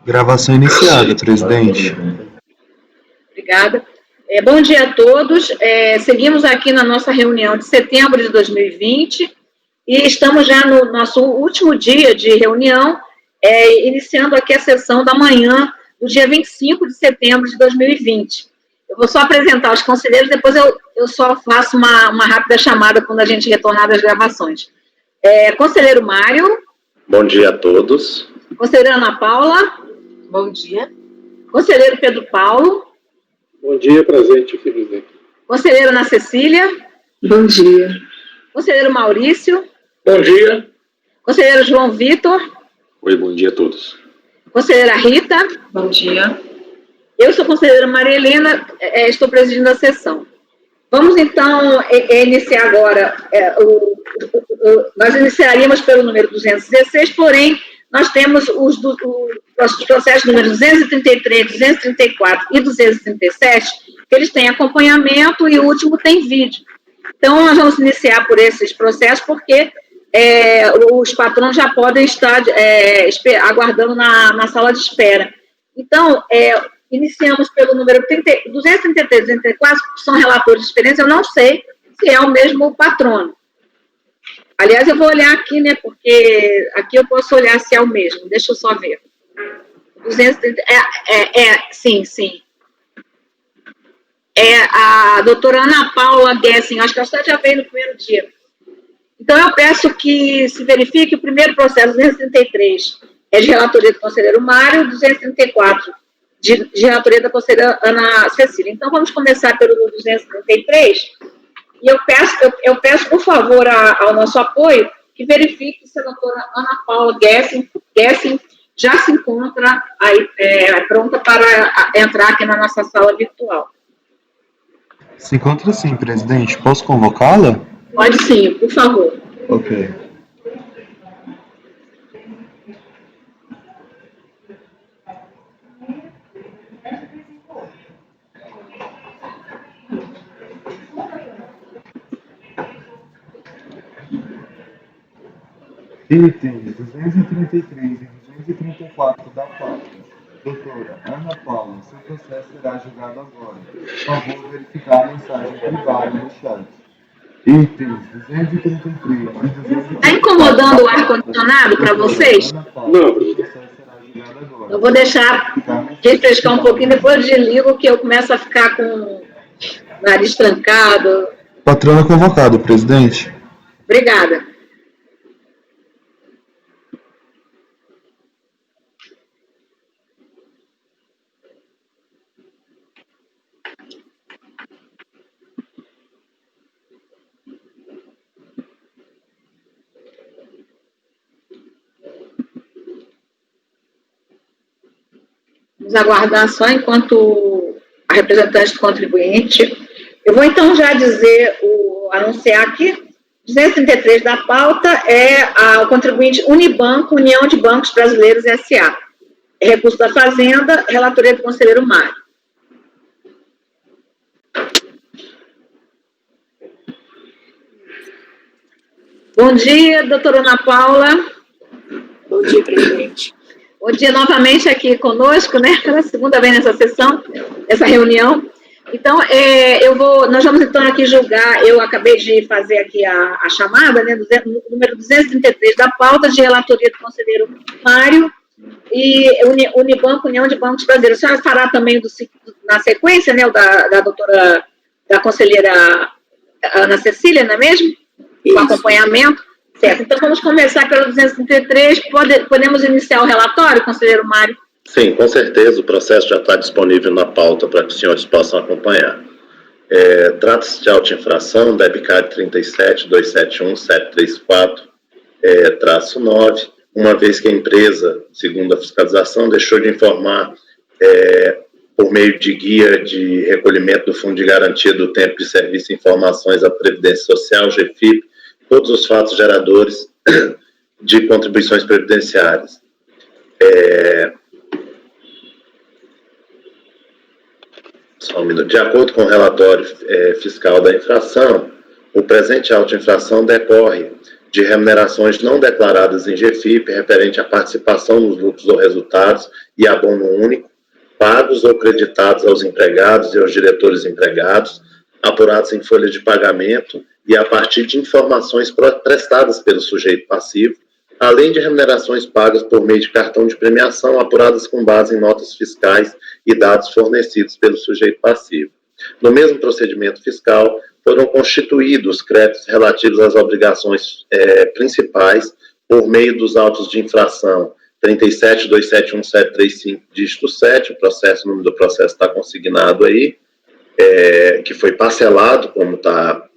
Gravação iniciada, presidente. Obrigada. Bom dia a todos. Seguimos aqui na nossa reunião de setembro de 2020 e estamos já no nosso último dia de reunião, iniciando aqui a sessão da manhã do dia 25 de setembro de 2020. Eu vou só apresentar os conselheiros, depois eu só faço uma rápida chamada quando a gente retornar das gravações. Conselheiro Mário. Bom dia a todos. Conselheira Ana Paula. Bom dia. Conselheiro Pedro Paulo. Bom dia, presente, presidente. Conselheira Ana Cecília. Bom dia. Conselheiro Maurício. Bom dia. Conselheiro João Vitor. Oi, bom dia a todos. Conselheira Rita. Bom dia. Eu sou a conselheira Maria Helena, estou presidindo a sessão. Vamos, então, iniciar agora. Nós iniciaríamos pelo número 216, porém, nós temos os processos número 233, 234 e 237, que eles têm acompanhamento e o último tem vídeo. Então, nós vamos iniciar por esses processos, porque os patrões já podem estar aguardando na sala de espera. Então, iniciamos pelo número 233 e 234, que são relatores de experiência. Eu não sei se é o mesmo patrono. Aliás, eu vou olhar aqui, né, porque aqui eu posso olhar se é o mesmo. Deixa eu só ver. 230, sim. É a doutora Ana Paula Gessing, acho que ela já veio no primeiro dia. Então, eu peço que se verifique o primeiro processo, 233, é de relatoria do conselheiro Mário, 234, de relatoria da conselheira Ana Cecília. Então, vamos começar pelo 233, e eu peço, por favor, ao nosso apoio, que verifique se a doutora Ana Paula Gessing já se encontra aí, pronta para entrar aqui na nossa sala virtual. Se encontra sim, presidente. Posso convocá-la? Pode sim, por favor. Ok. Itens 233 e 234 da pauta. Doutora Ana Paula, seu processo será julgado agora. Por favor, verificar a mensagem privada no chat. Itens 233 e 234. Está incomodando o ar-condicionado para vocês? Não. Eu vou deixar refrescar um pouquinho, depois eu desligo, que eu começo a ficar com o nariz trancado. Patrona convocado, presidente. Obrigada. Vamos aguardar só enquanto a representante do contribuinte. Eu vou então já anunciar aqui, 233 da pauta o contribuinte Unibanco, União de Bancos Brasileiros S.A. Recurso da Fazenda, relatoria do conselheiro Mário. Bom dia, doutora Ana Paula. Bom dia, presidente. Bom dia novamente aqui conosco, né? Pela segunda vez nessa sessão, essa reunião. Então, nós vamos então aqui julgar, eu acabei de fazer aqui a chamada, né, do número 233 da pauta de relatoria do conselheiro Mário e Unibanco, União de Bancos Brasileiros. A senhora fará também na sequência, né, da doutora, da conselheira Ana Cecília, não é mesmo? Isso. Com acompanhamento. Certo, então vamos começar pelo 233, podemos iniciar o relatório, conselheiro Mário? Sim, com certeza, o processo já está disponível na pauta para que os senhores possam acompanhar. Trata-se de auto-infração, DEBCAD 37.271.734-9, uma vez que a empresa, segundo a fiscalização, deixou de informar, por meio de guia de recolhimento do Fundo de Garantia do Tempo de Serviço e Informações à Previdência Social, GFIP, todos os fatos geradores de contribuições previdenciárias. Só um minuto. De acordo com o relatório fiscal da infração, o presente auto-infração decorre de remunerações não declaradas em GFIP, referente à participação nos lucros ou resultados e abono único, pagos ou creditados aos empregados e aos diretores empregados, apurados em folha de pagamento e a partir de informações prestadas pelo sujeito passivo, além de remunerações pagas por meio de cartão de premiação, apuradas com base em notas fiscais e dados fornecidos pelo sujeito passivo. No mesmo procedimento fiscal, foram constituídos créditos relativos às obrigações principais por meio dos autos de infração 37.271.735, dígito 7, o número do processo está consignado aí, que foi parcelado, como está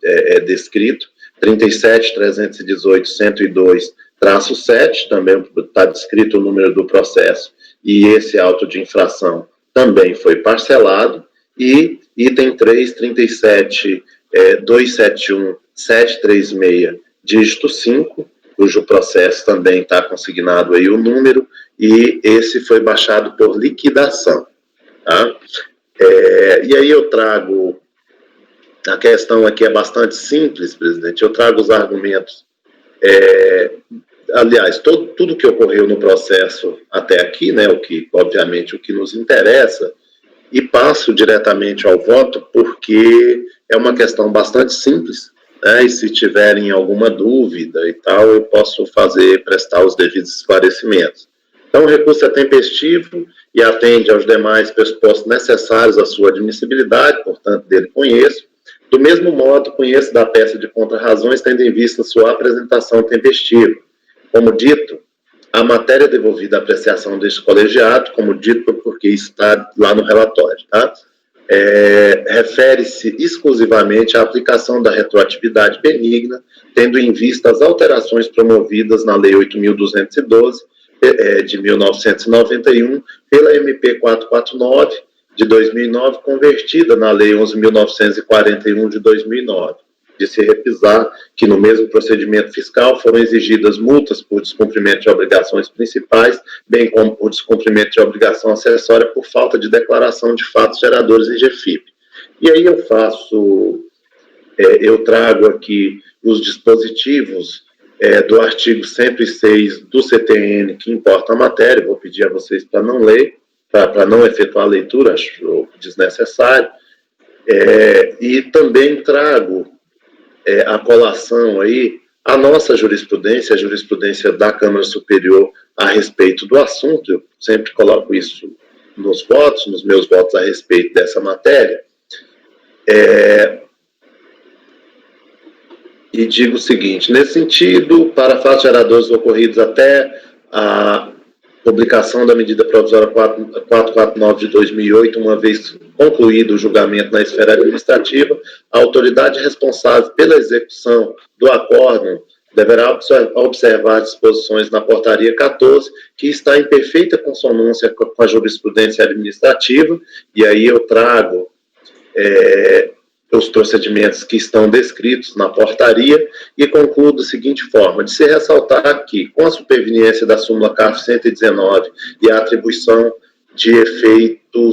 descrito, 37.318.102-7, também está descrito o número do processo, e esse auto de infração também foi parcelado, e item 3, 37.271.736, dígito 5, cujo processo também está consignado aí o número, e esse foi baixado por liquidação. Tá? E aí eu trago, a questão aqui é bastante simples, presidente, eu trago os argumentos, aliás, tudo que ocorreu no processo até aqui, né, obviamente o que nos interessa, e passo diretamente ao voto, porque é uma questão bastante simples, né, e se tiverem alguma dúvida e tal, eu posso prestar os devidos esclarecimentos. Então, o recurso é tempestivo e atende aos demais pressupostos necessários à sua admissibilidade, portanto, dele conheço. Do mesmo modo, conheço da peça de contra-razões, tendo em vista sua apresentação tempestiva. Como dito, a matéria devolvida à apreciação deste colegiado, como dito, porque está lá no relatório, tá? Refere-se exclusivamente à aplicação da retroatividade benigna, tendo em vista as alterações promovidas na Lei 8.212, de 1991, pela MP 449, de 2009, convertida na Lei 11.941, de 2009. De se repisar que no mesmo procedimento fiscal foram exigidas multas por descumprimento de obrigações principais, bem como por descumprimento de obrigação acessória por falta de declaração de fatos geradores em GFIP. E aí eu trago aqui os dispositivos do artigo 106 do CTN, que importa a matéria, vou pedir a vocês para não ler, para não efetuar a leitura, acho desnecessário, e também trago a colação aí, a nossa jurisprudência, a jurisprudência da Câmara Superior a respeito do assunto, eu sempre coloco isso nos meus votos a respeito dessa matéria, e digo o seguinte, nesse sentido, para fatos geradores ocorridos até a publicação da medida provisória 449 de 2008, uma vez concluído o julgamento na esfera administrativa, a autoridade responsável pela execução do acórdão deverá observar disposições na portaria 14, que está em perfeita consonância com a jurisprudência administrativa, e aí eu trago os procedimentos que estão descritos na portaria e concluo da seguinte forma, de se ressaltar que, com a superveniência da súmula CARF 119 e a atribuição de efeito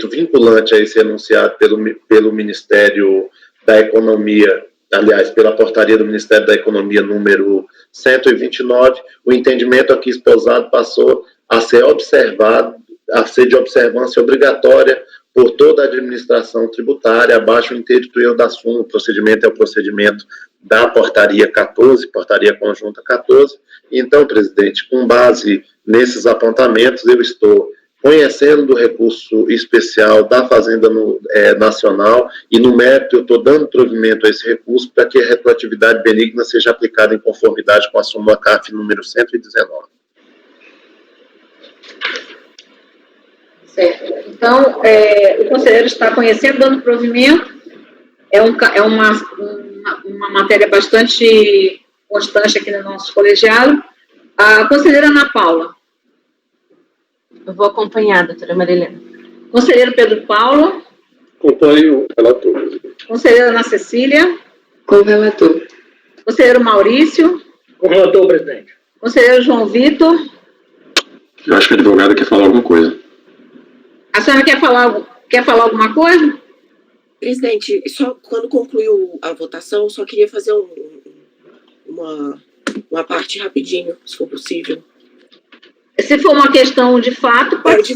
vinculante a esse enunciado pelo Ministério da Economia, aliás, pela portaria do Ministério da Economia número 129, o entendimento aqui esposado passou a ser de observância obrigatória por toda a administração tributária, abaixo o interdito eu da súmula. O procedimento é o procedimento da portaria 14, portaria conjunta 14. Então, presidente, com base nesses apontamentos, eu estou conhecendo do recurso especial da Fazenda Nacional e, no mérito, eu estou dando provimento a esse recurso para que a retroatividade benigna seja aplicada em conformidade com a súmula CARF número 119. Certo. Então, o conselheiro está conhecendo, dando provimento, é uma matéria bastante constante aqui no nosso colegiado. A conselheira Ana Paula. Eu vou acompanhar, doutora Marilena. Conselheiro Pedro Paulo. Acompanho o relator. Conselheira Ana Cecília. Com o relator. Conselheiro Maurício. Com o relator, presidente. Conselheiro João Vitor. Eu acho que a advogada quer falar alguma coisa. A senhora quer falar alguma coisa? Presidente, só quando concluiu a votação, só queria fazer uma parte rapidinho, se for possível. Se for uma questão de fato, pode...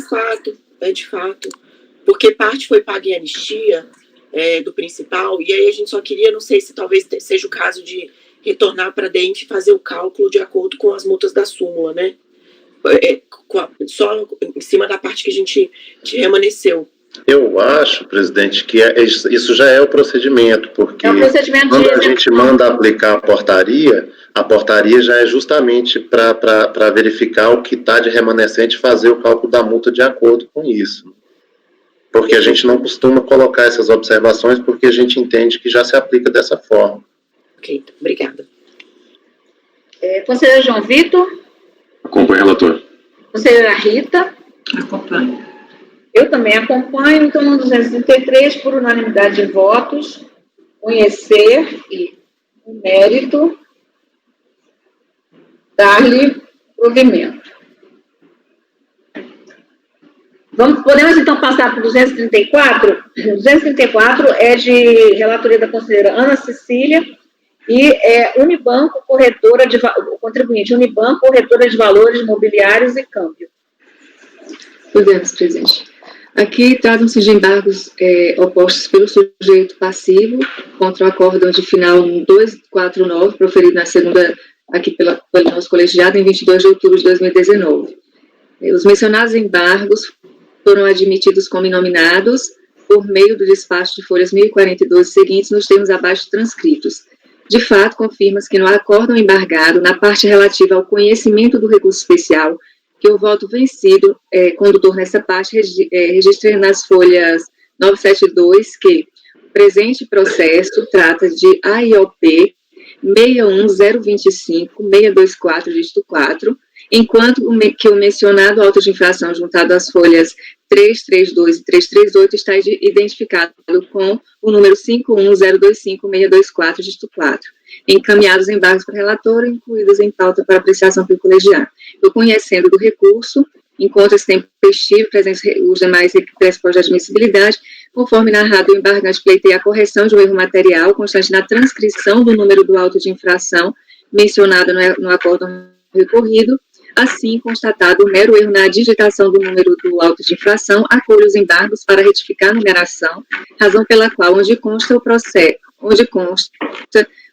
É de fato. Porque parte foi paga em anistia do principal, e aí a gente só queria, não sei se talvez seja o caso de retornar para dentro e fazer o cálculo de acordo com as multas da súmula, né? Só em cima da parte que a gente remanesceu. Eu acho, presidente, que isso já é o procedimento, porque quando a gente manda aplicar a portaria já é justamente para verificar o que está de remanescente e fazer o cálculo da multa de acordo com isso. Porque a gente não costuma colocar essas observações, porque a gente entende que já se aplica dessa forma. Ok, obrigada. Conselheiro João Vitor? Acompanho, relator. Conselheira Rita? Acompanho. Eu também acompanho, então, no 233, por unanimidade de votos, conhecer e, o mérito, dar-lhe provimento. Podemos, então, passar para o 234? O 234 é de relatoria da conselheira Ana Cecília e Unibanco, o contribuinte Unibanco, corretora de valores imobiliários e câmbio. Podemos, presidente. Aqui tratam-se de embargos opostos pelo sujeito passivo contra o acórdão de final 249, proferido na segunda, aqui pelo nosso colegiado, em 22 de outubro de 2019. Os mencionados embargos foram admitidos como inominados por meio do despacho de folhas 1042 seguintes nos termos abaixo transcritos. De fato, confirma-se que no acórdão embargado, na parte relativa ao conhecimento do recurso especial, que o voto vencido, condutor nessa parte, registra nas folhas 972 que o presente processo trata de AIOP 61025-624, dígito 4, enquanto que o mencionado auto de infração juntado às folhas 332 e 338 está identificado com o número 51025-624, dígito 4, encaminhados embargos para relator, incluídos em pauta para apreciação pelo colegiado. Eu, conhecendo do recurso, encontra-se tempestivo, presentes os demais pressupostos de admissibilidade, conforme narrado, o embargante pleiteia a correção de um erro material constante na transcrição do número do auto de infração mencionado no acórdão recorrido. Assim, constatado o mero erro na digitação do número do auto de infração, acolho os embargos para retificar a numeração, razão pela qual, onde consta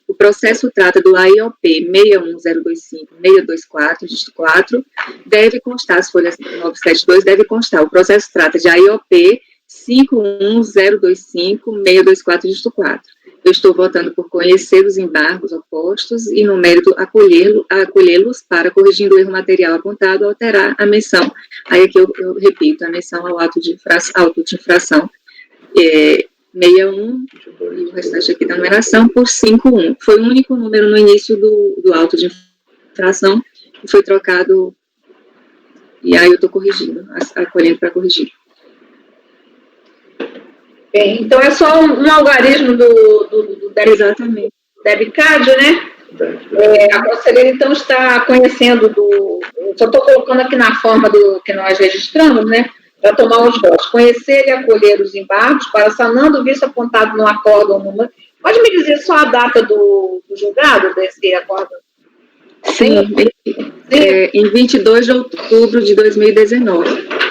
o processo trata do AIOP 61025-624, dígito 4, deve constar, as folhas 972, deve constar, o processo trata de AIOP 51025-624, dígito 4. Eu estou votando por conhecer os embargos opostos e, no mérito, acolhê-los para, corrigindo o erro material apontado, alterar a menção. Aí aqui eu repito, a menção ao auto de infração 61 e o restante aqui da numeração por 51. Foi o único número no início do auto de infração que foi trocado, e aí eu estou corrigindo, acolhendo para corrigir. Bem, então é só um algarismo do DEBCAD, né? A conselheira, então, está conhecendo só estou colocando aqui na forma que nós registramos, né? Para tomar os votos. Conhecer e acolher os embargos para sanando o vício apontado no acórdão número... Pode me dizer só a data do julgado desse acórdão? Sim. Em 22 de outubro de 2019.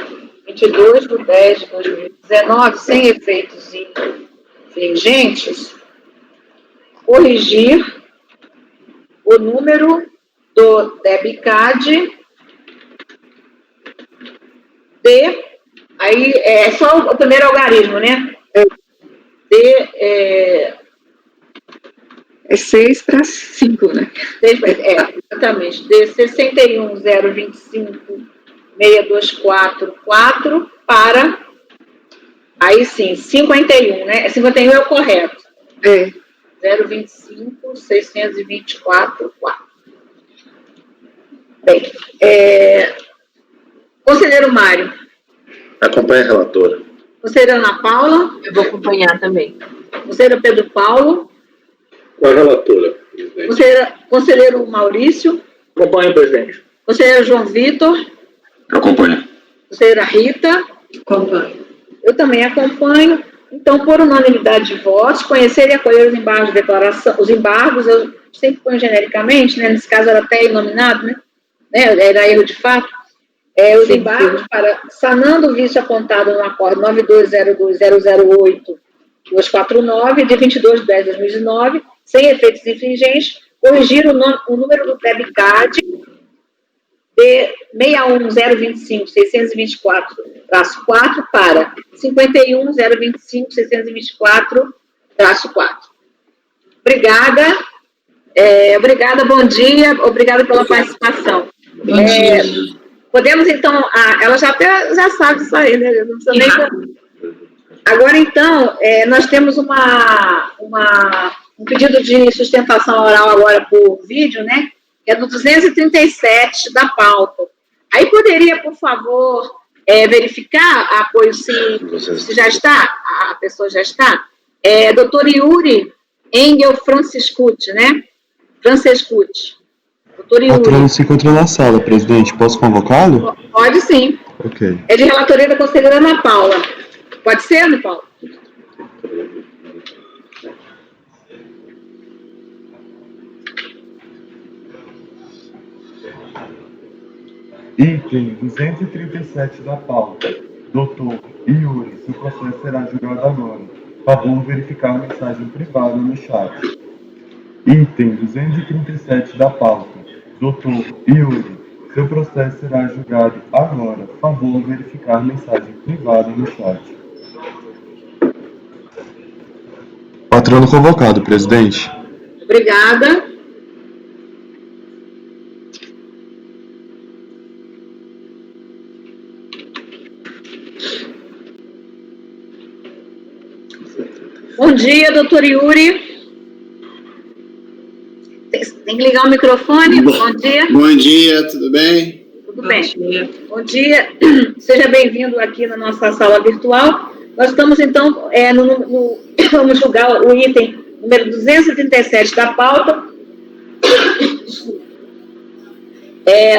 22 de 10 de 2019, sem efeitos vigentes, corrigir o número do DEBCAD aí é só o primeiro algarismo, né? É 6 para 5, né? Exatamente. De 61.025.624.4 para, aí sim, 51, né? 51 é o correto. 025.624.4. Bem, conselheiro Mário. Acompanha a relatora. Conselheira Ana Paula. Eu vou acompanhar também. Conselheiro Pedro Paulo. Com a relatora. Conselheiro Maurício. Acompanho, presidente. Conselheiro João Vitor. Acompanho. Conselheira Rita. Acompanho. Eu também acompanho. Então, por unanimidade de votos, conhecer e acolher os embargos de declaração, os embargos, sempre põe genericamente, né? Nesse caso era até inominado, né? Era erro de fato. Os embargos para sanando o vício apontado no acordo 9202008249, de 22/10/2019, sem efeitos infringentes, corrigir o número do TEBCAD de 61025-624-4 para 51025-624-4. Obrigada. Obrigada, bom dia. Obrigada pela participação. Bom dia. Podemos, então... ela já sabe isso aí, né? Não precisa nem... Agora, então, nós temos um pedido de sustentação oral agora por vídeo, né? Que é do 237 da pauta. Aí poderia, por favor, verificar apoio se já está, a pessoa já está? Doutor Yuri Engel Franciscucci, né? Francescucci. Doutor Yuri. A patrona se encontra na sala, presidente. Posso convocá-lo? Pode sim. Ok. É de relatoria da conselheira Ana Paula. Pode ser, Ana Paula? Item 237 da pauta. Doutor Yuri, seu processo será julgado agora. Favor verificar a mensagem privada no chat. Item 237 da pauta. Doutor Yuri, seu processo será julgado agora. Favor verificar a mensagem privada no chat. Patrono convocado, presidente. Obrigada. Bom dia, doutor Yuri. Tem que ligar o microfone. Bom dia. Bom dia, tudo bem? Tudo bem. Bom dia. Seja bem-vindo aqui na nossa sala virtual. Nós estamos, então, vamos julgar o item número 237 da pauta.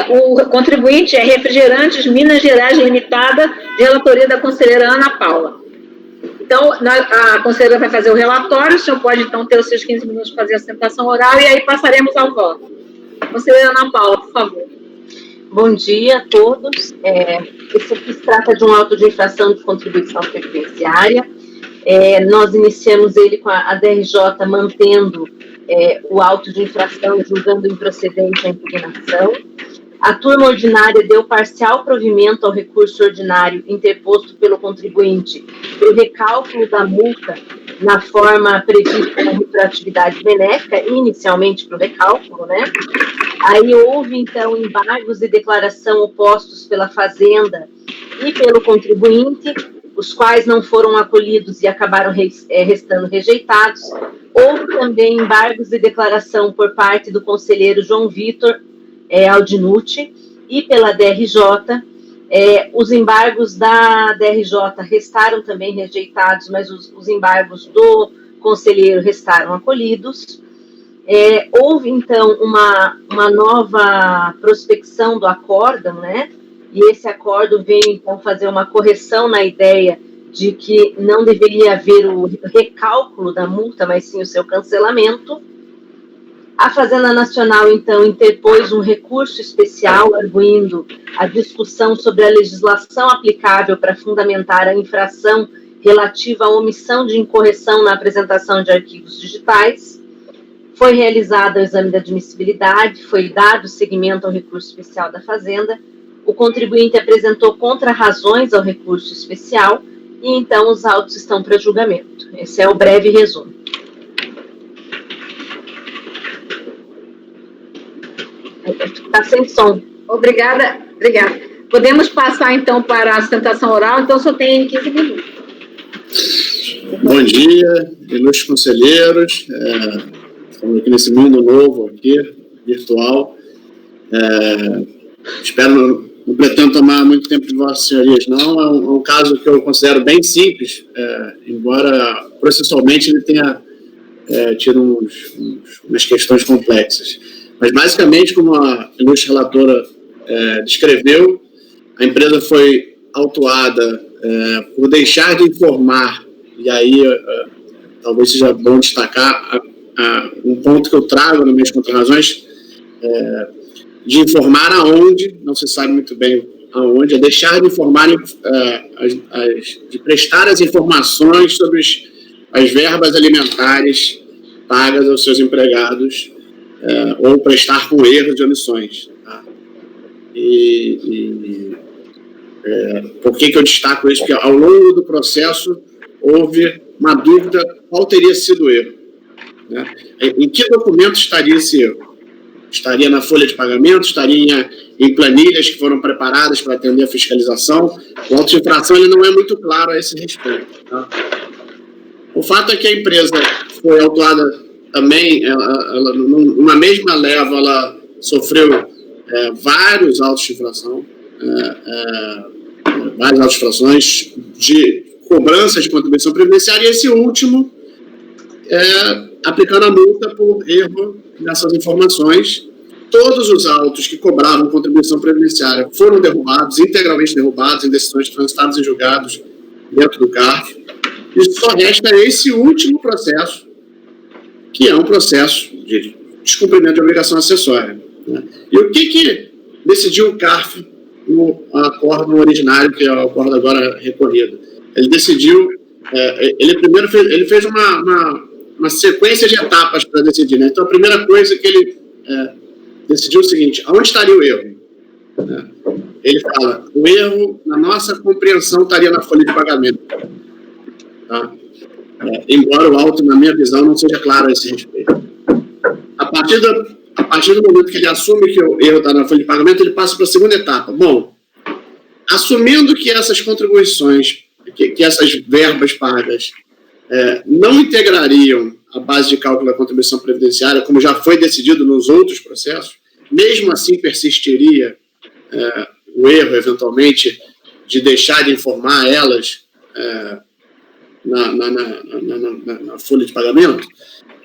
O contribuinte é Refrigerantes Minas Gerais Limitada, de relatoria da conselheira Ana Paula. Então, a conselheira vai fazer o relatório, o senhor pode, então, ter os seus 15 minutos para fazer a sustentação oral e aí passaremos ao voto. Conselheira Ana Paula, por favor. Bom dia a todos. Esse aqui se trata de um auto de infração de contribuição previdenciária. Nós iniciamos ele com a DRJ mantendo o auto de infração, julgando improcedente a impugnação. A turma ordinária deu parcial provimento ao recurso ordinário interposto pelo contribuinte pelo recálculo da multa na forma prevista na retroatividade benéfica, inicialmente para o recálculo, né? Aí houve, então, embargos de declaração opostos pela Fazenda e pelo contribuinte, os quais não foram acolhidos e acabaram restando rejeitados. Houve também embargos de declaração por parte do conselheiro João Vitor Aldinucci e pela DRJ. Os embargos da DRJ restaram também rejeitados, mas os embargos do conselheiro restaram acolhidos. Houve, então, uma nova prospecção do acórdão, né? E esse acórdão veio, então, fazer uma correção na ideia de que não deveria haver o recálculo da multa, mas sim o seu cancelamento. A Fazenda Nacional, então, interpôs um recurso especial, arguindo a discussão sobre a legislação aplicável para fundamentar a infração relativa à omissão de incorreção na apresentação de arquivos digitais. Foi realizado o exame de admissibilidade, foi dado seguimento ao recurso especial da Fazenda, o contribuinte apresentou contrarrazões ao recurso especial e, então, os autos estão para julgamento. Esse é o breve resumo. Está sem som. Obrigada. Podemos passar, então, para a sustentação oral, então só tem 15 minutos. Bom dia, ilustres conselheiros. Estamos aqui nesse mundo novo, aqui, virtual. Espero, não pretendo tomar muito tempo de vossas senhorias, não. É um caso que eu considero bem simples, embora processualmente ele tenha tido umas questões complexas. Mas, basicamente, como a ilustre relatora descreveu, a empresa foi autuada por deixar de informar, e aí talvez seja bom destacar, um ponto que eu trago nas minhas contrarrazões, de informar aonde, não se sabe muito bem aonde, é deixar de informar, de prestar as informações sobre as verbas alimentares pagas aos seus empregados, ou prestar com erros de omissões. Tá? Por que eu destaco isso? Porque ao longo do processo houve uma dúvida qual teria sido o erro. Né? Em que documento estaria esse erro? Estaria na folha de pagamento? Estaria em planilhas que foram preparadas para atender a fiscalização? O auto de infração ele não é muito claro a esse respeito. Tá? O fato é que a empresa foi autuada também, ela, numa mesma leva, ela sofreu vários autos de infração, várias autos de infrações de cobrança de contribuição previdenciária, e esse último aplicando a multa por erro nessas informações. Todos os autos que cobravam contribuição previdenciária foram derrubados, integralmente derrubados, em decisões transitadas e julgados dentro do CARF. E só resta esse último processo, que é um processo de descumprimento de obrigação acessória. Né? E o que decidiu o CARF no acordo originário, que é o acordo agora recorrido? Ele decidiu, ele fez uma sequência de etapas para decidir. Né? Então, a primeira coisa que ele decidiu é o seguinte: aonde estaria o erro? Né? Ele fala, o erro, na nossa compreensão, estaria na folha de pagamento. Tá? Embora o auto, na minha visão, não seja claro a esse respeito. A partir do momento que ele assume que o erro está na folha de pagamento, ele passa para a segunda etapa. Bom, assumindo que essas contribuições, que essas verbas pagas não integrariam a base de cálculo da contribuição previdenciária, como já foi decidido nos outros processos, mesmo assim persistiria o erro, eventualmente, de deixar de informar elas na folha de pagamento.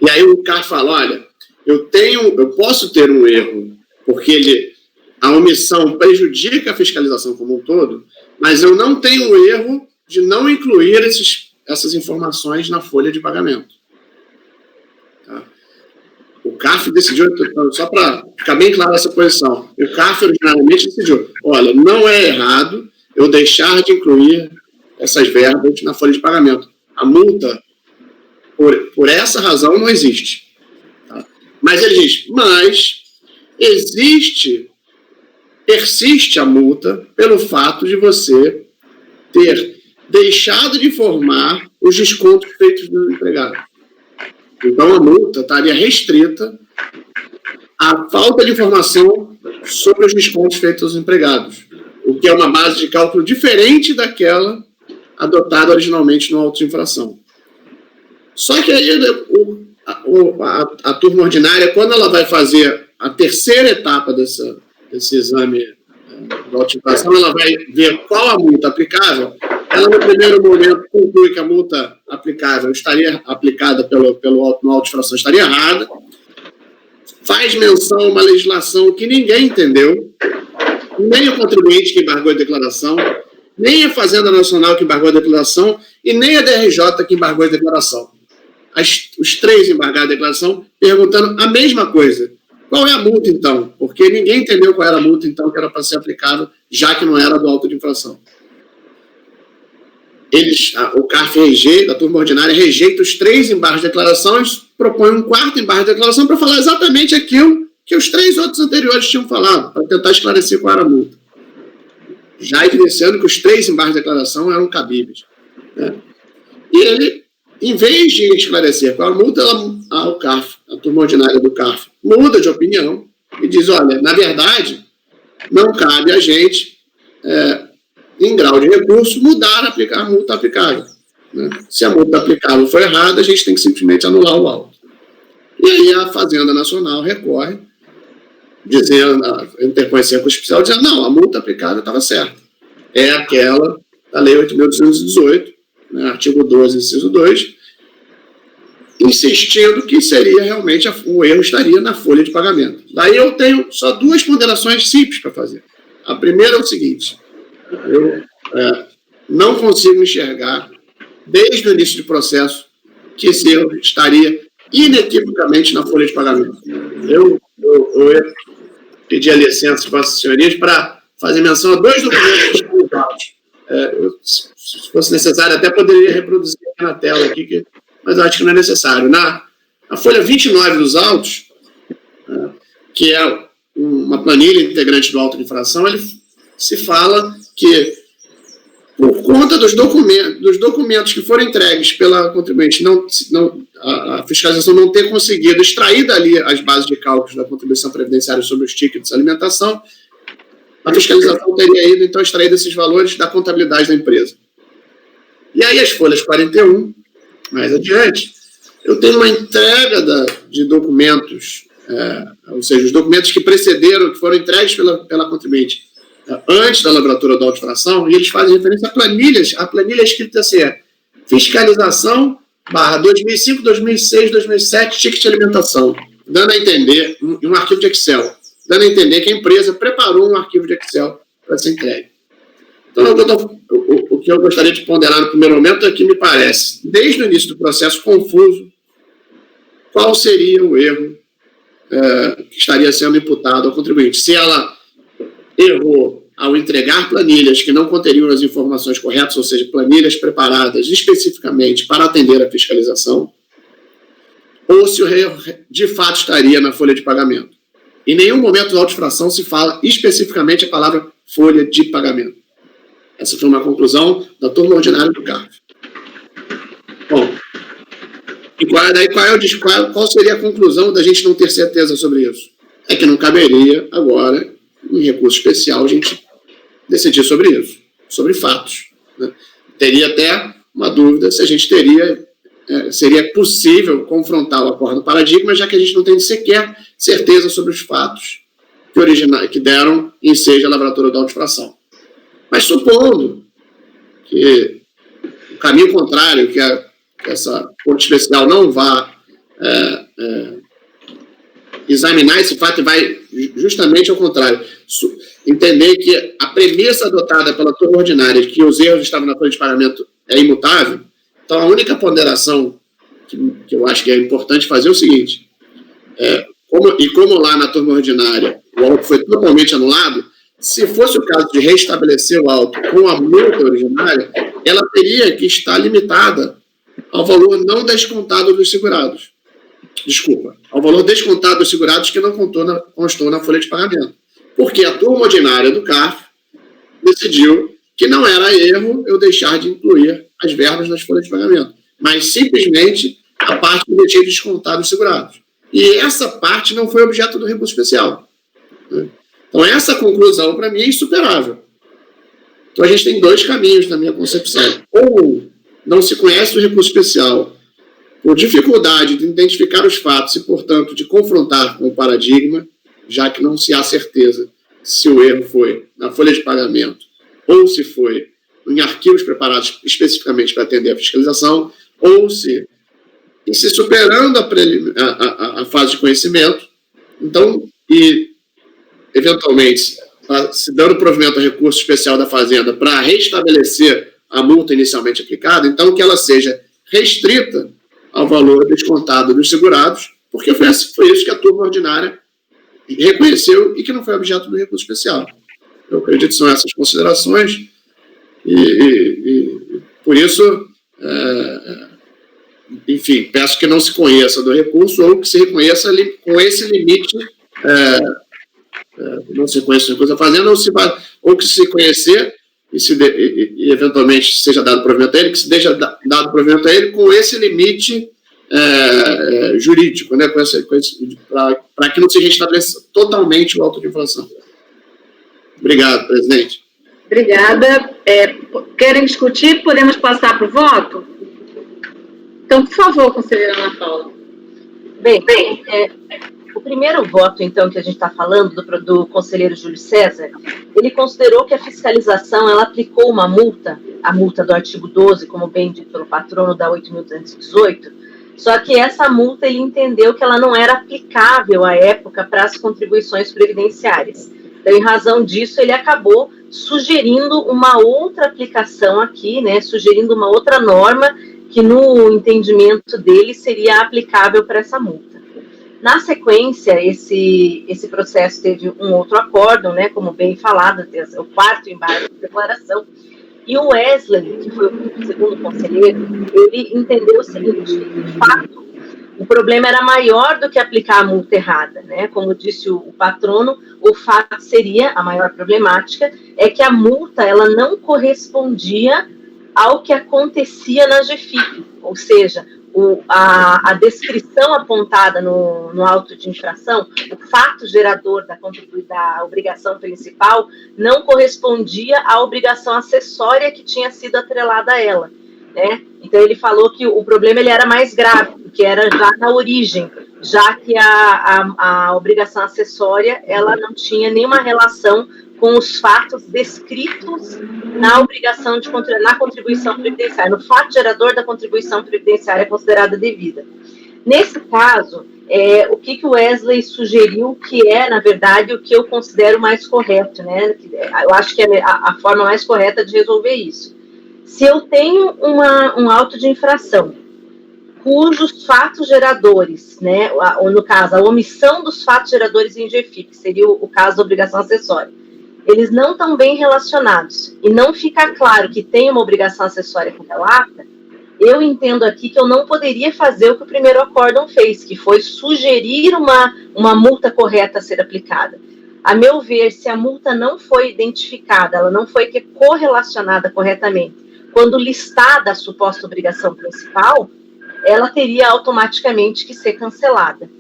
E aí o CARF fala, olha, eu posso ter um erro, porque a omissão prejudica a fiscalização como um todo, mas eu não tenho o erro de não incluir essas informações na folha de pagamento. Tá? O CARF decidiu, só para ficar bem clara essa posição, o CARF originalmente decidiu, olha, não é errado eu deixar de incluir essas verbas na folha de pagamento. A multa, por essa razão, não existe. Tá? Mas ele diz, mas persiste a multa pelo fato de você ter deixado de informar os descontos feitos do empregado. Então, a multa estaria restrita à falta de informação sobre os descontos feitos aos empregados, o que é uma base de cálculo diferente daquela adotada originalmente no auto de infração. Só que aí a turma ordinária, quando ela vai fazer a terceira etapa desse exame de auto de infração, ela vai ver qual a multa aplicável. Ela, no primeiro momento, conclui que a multa aplicável estaria aplicada no auto de infração, estaria errada, faz menção a uma legislação que ninguém entendeu, nem o contribuinte que embargou a declaração, nem a Fazenda Nacional que embargou a declaração e nem a DRJ que embargou a declaração. Os três embargaram a declaração perguntando a mesma coisa. Qual é a multa, então? Porque ninguém entendeu qual era a multa, então, que era para ser aplicada, já que não era do auto de infração. O CARF rejeita, a turma ordinária rejeita os três embargos de declaração e propõe um quarto embargo de declaração para falar exatamente aquilo que os três outros anteriores tinham falado, para tentar esclarecer qual era a multa. Já evidenciando que os três embargos de declaração eram cabíveis. Né? E ele, em vez de esclarecer qual a multa, o CARF, a turma ordinária do CARF, muda de opinião e diz, olha, na verdade, não cabe a gente, em grau de recurso, mudar a multa aplicável. Né? Se a multa aplicável for errada, a gente tem que simplesmente anular o auto. E aí a Fazenda Nacional recorre, dizendo, interpõe recurso especial, dizendo, não, a multa aplicável estava certa. É aquela da Lei 8.218, né, artigo 12, inciso 2, insistindo que seria realmente, o erro estaria na folha de pagamento. Daí eu tenho só duas ponderações simples para fazer. A primeira é o seguinte, eu não consigo enxergar, desde o início do processo, que esse erro estaria inequivocamente na folha de pagamento. Eu pedi a licença de Vossas Senhorias para fazer menção a 2 documentos usados. Se fosse necessário, até poderia reproduzir aqui na tela, aqui, mas eu acho que não é necessário. Na folha 29 dos autos, que é uma planilha integrante do auto de infração, ele se fala que, por conta dos documentos que foram entregues pela contribuinte, a fiscalização não ter conseguido extrair dali as bases de cálculos da contribuição previdenciária sobre os tickets de alimentação, a fiscalização teria ido, então, extrair esses valores da contabilidade da empresa. E aí, as folhas 41, mais adiante, eu tenho uma entrega de documentos, ou seja, os documentos que precederam, que foram entregues pela contribuinte antes da lavratura da auto-infração, e eles fazem referência a planilhas. A planilha é escrita assim, fiscalização / 2005, 2006, 2007, ticket de alimentação, dando a entender, um arquivo de Excel, dando a entender que a empresa preparou um arquivo de Excel para ser entregue. Então, o que eu gostaria de ponderar no primeiro momento é que me parece, desde o início do processo, confuso qual seria o erro que estaria sendo imputado ao contribuinte. Se ela errou ao entregar planilhas que não conteriam as informações corretas, ou seja, planilhas preparadas especificamente para atender a fiscalização, ou se o erro de fato estaria na folha de pagamento. Em nenhum momento da auto-infração se fala especificamente a palavra folha de pagamento. Essa foi uma conclusão da turma ordinária do CARF. Bom, e qual seria a conclusão da gente não ter certeza sobre isso? É que não caberia agora, em recurso especial, a gente decidir sobre isso, sobre fatos. Né? Teria até uma dúvida se a gente seria possível confrontar o acordo paradigma, já que a gente não tem sequer certeza sobre os fatos que deram ensejo à lavratura da auto-infração. Mas supondo que o caminho contrário, que essa corte especial não vá examinar esse fato e vai justamente ao contrário, entender que a premissa adotada pela turma ordinária de que os erros estavam na folha de pagamento é imutável, então a única ponderação que eu acho que é importante fazer é o seguinte, como lá na turma ordinária o auto foi totalmente anulado, se fosse o caso de restabelecer o auto com a multa originária, ela teria que estar limitada ao valor não descontado dos segurados. Desculpa, ao valor descontado dos segurados que não constou na folha de pagamento. Porque a turma ordinária do CARF decidiu que não era erro eu deixar de incluir as verbas nas folhas de pagamento, mas simplesmente a parte que deixei de descontar dos segurados. E essa parte não foi objeto do recurso especial. Então, essa conclusão, para mim, é insuperável. Então, a gente tem 2 caminhos na minha concepção. Ou não se conhece o recurso especial por dificuldade de identificar os fatos e, portanto, de confrontar com o paradigma, já que não se há certeza se o erro foi na folha de pagamento ou se foi em arquivos preparados especificamente para atender a fiscalização, ou se superando a fase de conhecimento, então, e eventualmente se dando provimento ao recurso especial da Fazenda para restabelecer a multa inicialmente aplicada, então que ela seja restrita ao valor descontado dos segurados, porque foi isso que a turma ordinária reconheceu e que não foi objeto do recurso especial. Eu acredito que são essas considerações e por isso, enfim, peço que não se conheça do recurso ou que se reconheça com esse limite, não se conheça o recurso da Fazenda, ou que se conhecer e eventualmente seja dado provimento a ele, que se deixa dado provimento a ele com esse limite jurídico, né, para que não se restabeleça totalmente o auto de infração. Obrigado, presidente. Obrigada. Querem discutir? Podemos passar para o voto? Então, por favor, conselheira Ana Paula. Bem, o primeiro voto, então, que a gente está falando, do conselheiro Júlio César, ele considerou que a fiscalização, ela aplicou uma multa, a multa do artigo 12, como bem dito pelo patrono, da 8.218, só que essa multa ele entendeu que ela não era aplicável à época para as contribuições previdenciárias. Então, em razão disso, ele acabou sugerindo uma outra aplicação aqui, né, sugerindo uma outra norma que no entendimento dele seria aplicável para essa multa. Na sequência, esse processo teve um outro acórdão, né, como bem falado, o quarto embargo de declaração, e o Wesley, que foi o segundo conselheiro, ele entendeu o seguinte: de fato, o problema era maior do que aplicar a multa errada, né? Como disse o patrono, o fato seria, a maior problemática, é que a multa ela não correspondia ao que acontecia na GFIP, ou seja, a descrição apontada no auto de infração, o fato gerador da obrigação principal, não correspondia à obrigação acessória que tinha sido atrelada a ela, né? Então ele falou que o problema ele era mais grave, que era já na origem, já que a obrigação acessória ela não tinha nenhuma relação com os fatos descritos na obrigação na contribuição previdenciária, no fato gerador da contribuição previdenciária considerada devida. Nesse caso, o que o Wesley sugeriu que é, na verdade, o que eu considero mais correto, né? Eu acho que é a forma mais correta de resolver isso. Se eu tenho um auto de infração, cujos fatos geradores, né, ou no caso, a omissão dos fatos geradores em GFIP, que seria o caso da obrigação acessória, eles não estão bem relacionados, e não fica claro que tem uma obrigação acessória correlata, eu entendo aqui que eu não poderia fazer o que o primeiro acórdão fez, que foi sugerir uma multa correta a ser aplicada. A meu ver, se a multa não foi identificada, ela não foi correlacionada corretamente, quando listada a suposta obrigação principal, ela teria automaticamente que ser cancelada.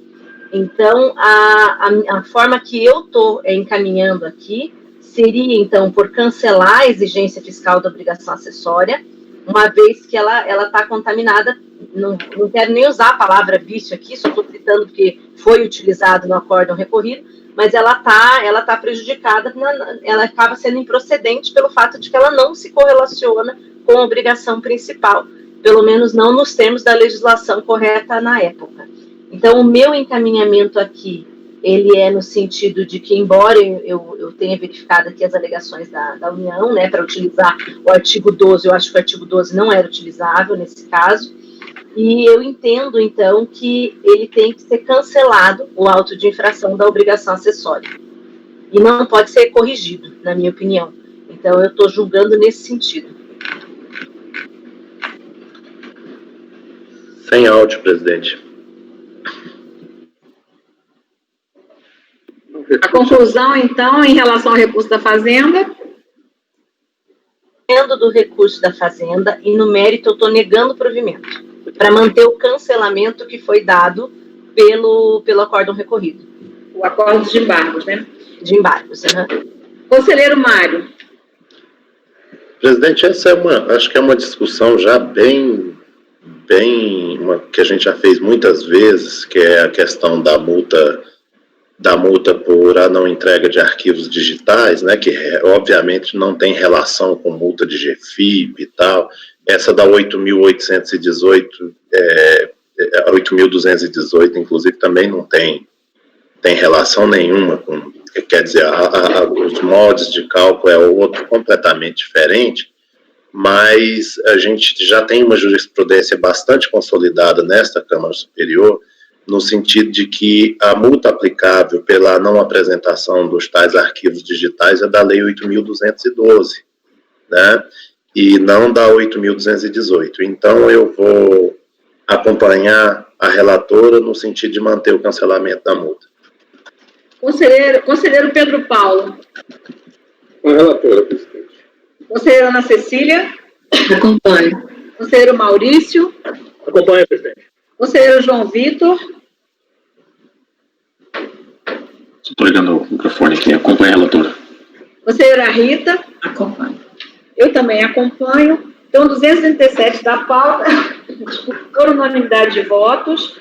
Então, a forma que eu estou encaminhando aqui seria, então, por cancelar a exigência fiscal da obrigação acessória, uma vez que ela está contaminada. Não quero nem usar a palavra vício aqui, só estou citando porque foi utilizado no acórdão recorrido, mas ela tá prejudicada, ela acaba sendo improcedente pelo fato de que ela não se correlaciona com a obrigação principal, pelo menos não nos termos da legislação correta na época. Então, o meu encaminhamento aqui, ele é no sentido de que, embora eu tenha verificado aqui as alegações da União, né, para utilizar o artigo 12, eu acho que o artigo 12 não era utilizável nesse caso, e eu entendo, então, que ele tem que ser cancelado, o auto de infração da obrigação acessória. E não pode ser corrigido, na minha opinião. Então, eu estou julgando nesse sentido. Sem áudio, presidente. A conclusão, então, em relação ao recurso da Fazenda? Do recurso da Fazenda, e no mérito eu estou negando o provimento, para manter o cancelamento que foi dado pelo acórdão recorrido. O acórdão de embargos, né? De embargos, né? Conselheiro Mário. Presidente, essa acho que é uma discussão já bem que a gente já fez muitas vezes, que é a questão da multa por a não entrega de arquivos digitais, né, que obviamente não tem relação com multa de GFIP e tal. Essa da 8.818, 8.218, inclusive, também não tem relação nenhuma com, quer dizer, os modos de cálculo é outro completamente diferente, mas a gente já tem uma jurisprudência bastante consolidada nesta Câmara Superior, no sentido de que a multa aplicável pela não apresentação dos tais arquivos digitais é da Lei 8.212, né? E não da 8.218. Então, eu vou acompanhar a relatora no sentido de manter o cancelamento da multa. Conselheiro Pedro Paulo. Com a relatora, presidente. Conselheira Ana Cecília. Acompanho. Conselheiro Maurício. Acompanho, presidente. Conselheiro João Vitor. Estou ligando o microfone aqui. Acompanho a relatora. Conselheira Rita. Acompanho. Eu também acompanho. Então, 237 da pauta, por unanimidade de votos,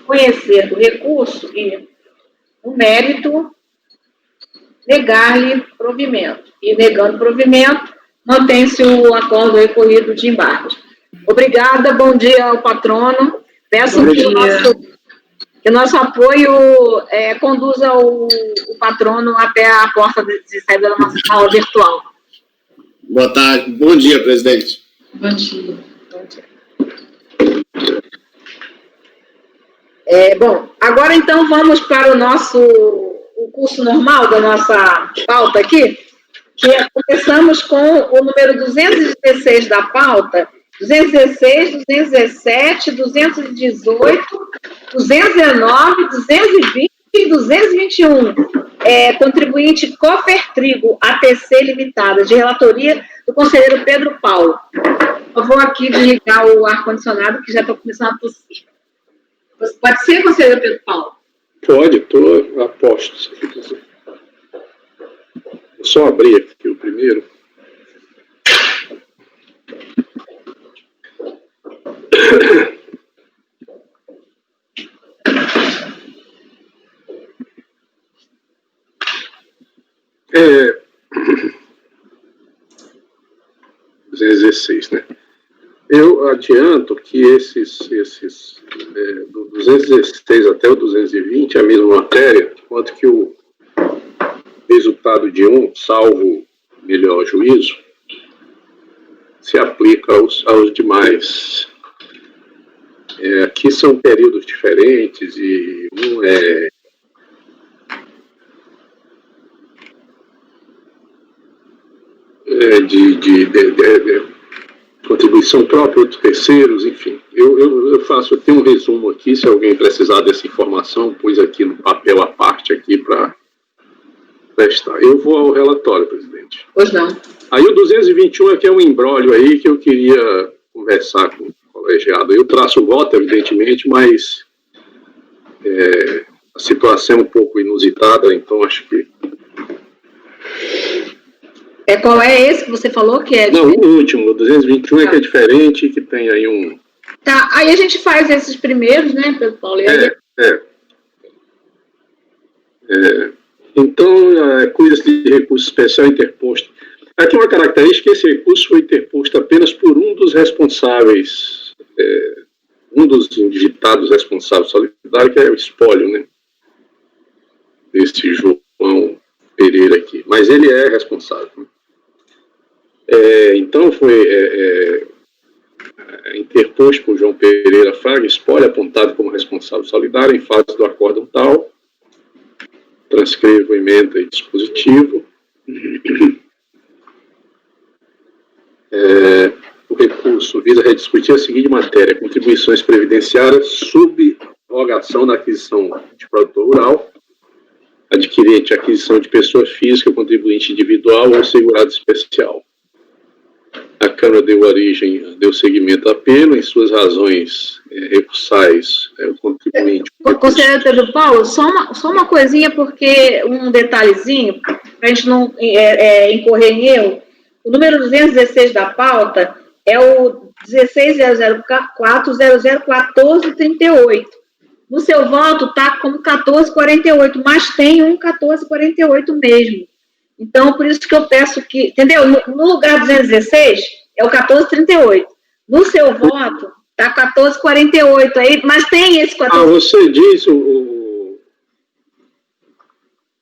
conhecer do recurso e o mérito, negar-lhe provimento. E negando provimento, mantém-se o acordo recorrido de embargos. Obrigada, bom dia ao patrono. Peço que o nosso apoio conduza o patrono até a porta de saída da nossa sala virtual. Boa tarde, bom dia, presidente. Bom dia. Bom dia. Bom, agora então vamos para o curso normal da nossa pauta aqui, começamos com o número 216 da pauta, 216, 217, 218, 219, 220 e 221. Contribuinte Cofertrigo, ATC Limitada, de relatoria do conselheiro Pedro Paulo. Eu vou aqui desligar o ar-condicionado, que já estou começando a tossir. Pode ser, conselheiro Pedro Paulo? Pode, estou a postos. Vou só abrir aqui o primeiro. É 216, né? Eu adianto que do 216 até o 220 é a mesma matéria, enquanto que o resultado de um, salvo melhor juízo, se aplica aos demais. Aqui são períodos diferentes e um é de contribuição própria, outros terceiros, enfim. Eu tenho um resumo aqui, se alguém precisar dessa informação, pus aqui no papel à parte aqui para prestar. Eu vou ao relatório, presidente. Pois não. Aí o 221 aqui é um imbróglio aí que eu queria conversar com o colegiado. Eu traço o voto, evidentemente, mas a situação é um pouco inusitada, então acho que... Qual é esse que você falou que é? Não, o último, o 221 é que é diferente, que tem aí um... Tá, aí a gente faz esses primeiros, né, Pedro Paulo? Então, coisas de recurso especial interposto. Aqui uma característica: esse recurso foi interposto apenas por um dos responsáveis, um dos indigitados responsáveis solidários, que é o espólio, né? Desse João Pereira aqui. Mas ele é responsável. Né? Então, foi interposto por João Pereira Fraga, espólio apontado como responsável solidário em fase do acórdão tal. Transcrevo emenda e dispositivo. O recurso visa rediscutir a seguinte matéria: contribuições previdenciárias, subrogação da aquisição de produtor rural, adquirente, aquisição de pessoa física, contribuinte individual ou segurado especial. A Câmara deu seguimento ao apelo, em suas razões recursais, o contribuinte... Conselheiro Pedro Paulo, só uma coisinha, porque um detalhezinho, para a gente não incorrer em erro. O número 216 da pauta é o 16.004.001438. No seu voto está como 1448, mas tem um 1448 mesmo. Então, por isso que eu peço que... Entendeu? No lugar 216, é o 1438. No seu voto, está 1448 aí, mas tem esse 14... você diz o...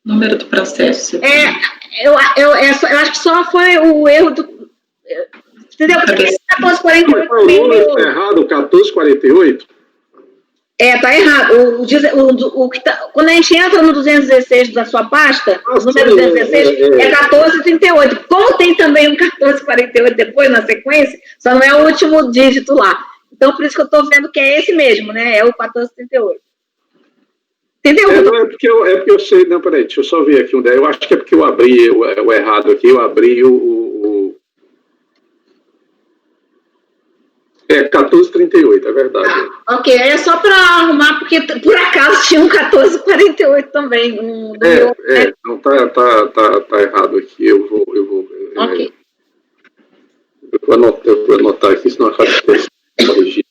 Número do processo. Eu acho que só foi o erro do... Entendeu? Porque esse 1448... O número está errado, o 1448? Tá errado. Quando a gente entra no 216 da sua pasta, o número 216 é 1438. Como tem também um 1448 depois, na sequência, só não é o último dígito lá. Então, por isso que eu estou vendo que é esse mesmo, né? É o 1438. Entendeu? Não, é porque eu sei... Não, peraí, deixa eu só ver aqui onde é. Eu acho que é porque eu abri o errado aqui, eu abri o 1438, é verdade. Ok, é só para arrumar, porque por acaso tinha um 1448 também. Não, tá errado aqui, eu vou ok. Eu vou anotar aqui, senão acaba de corrigir.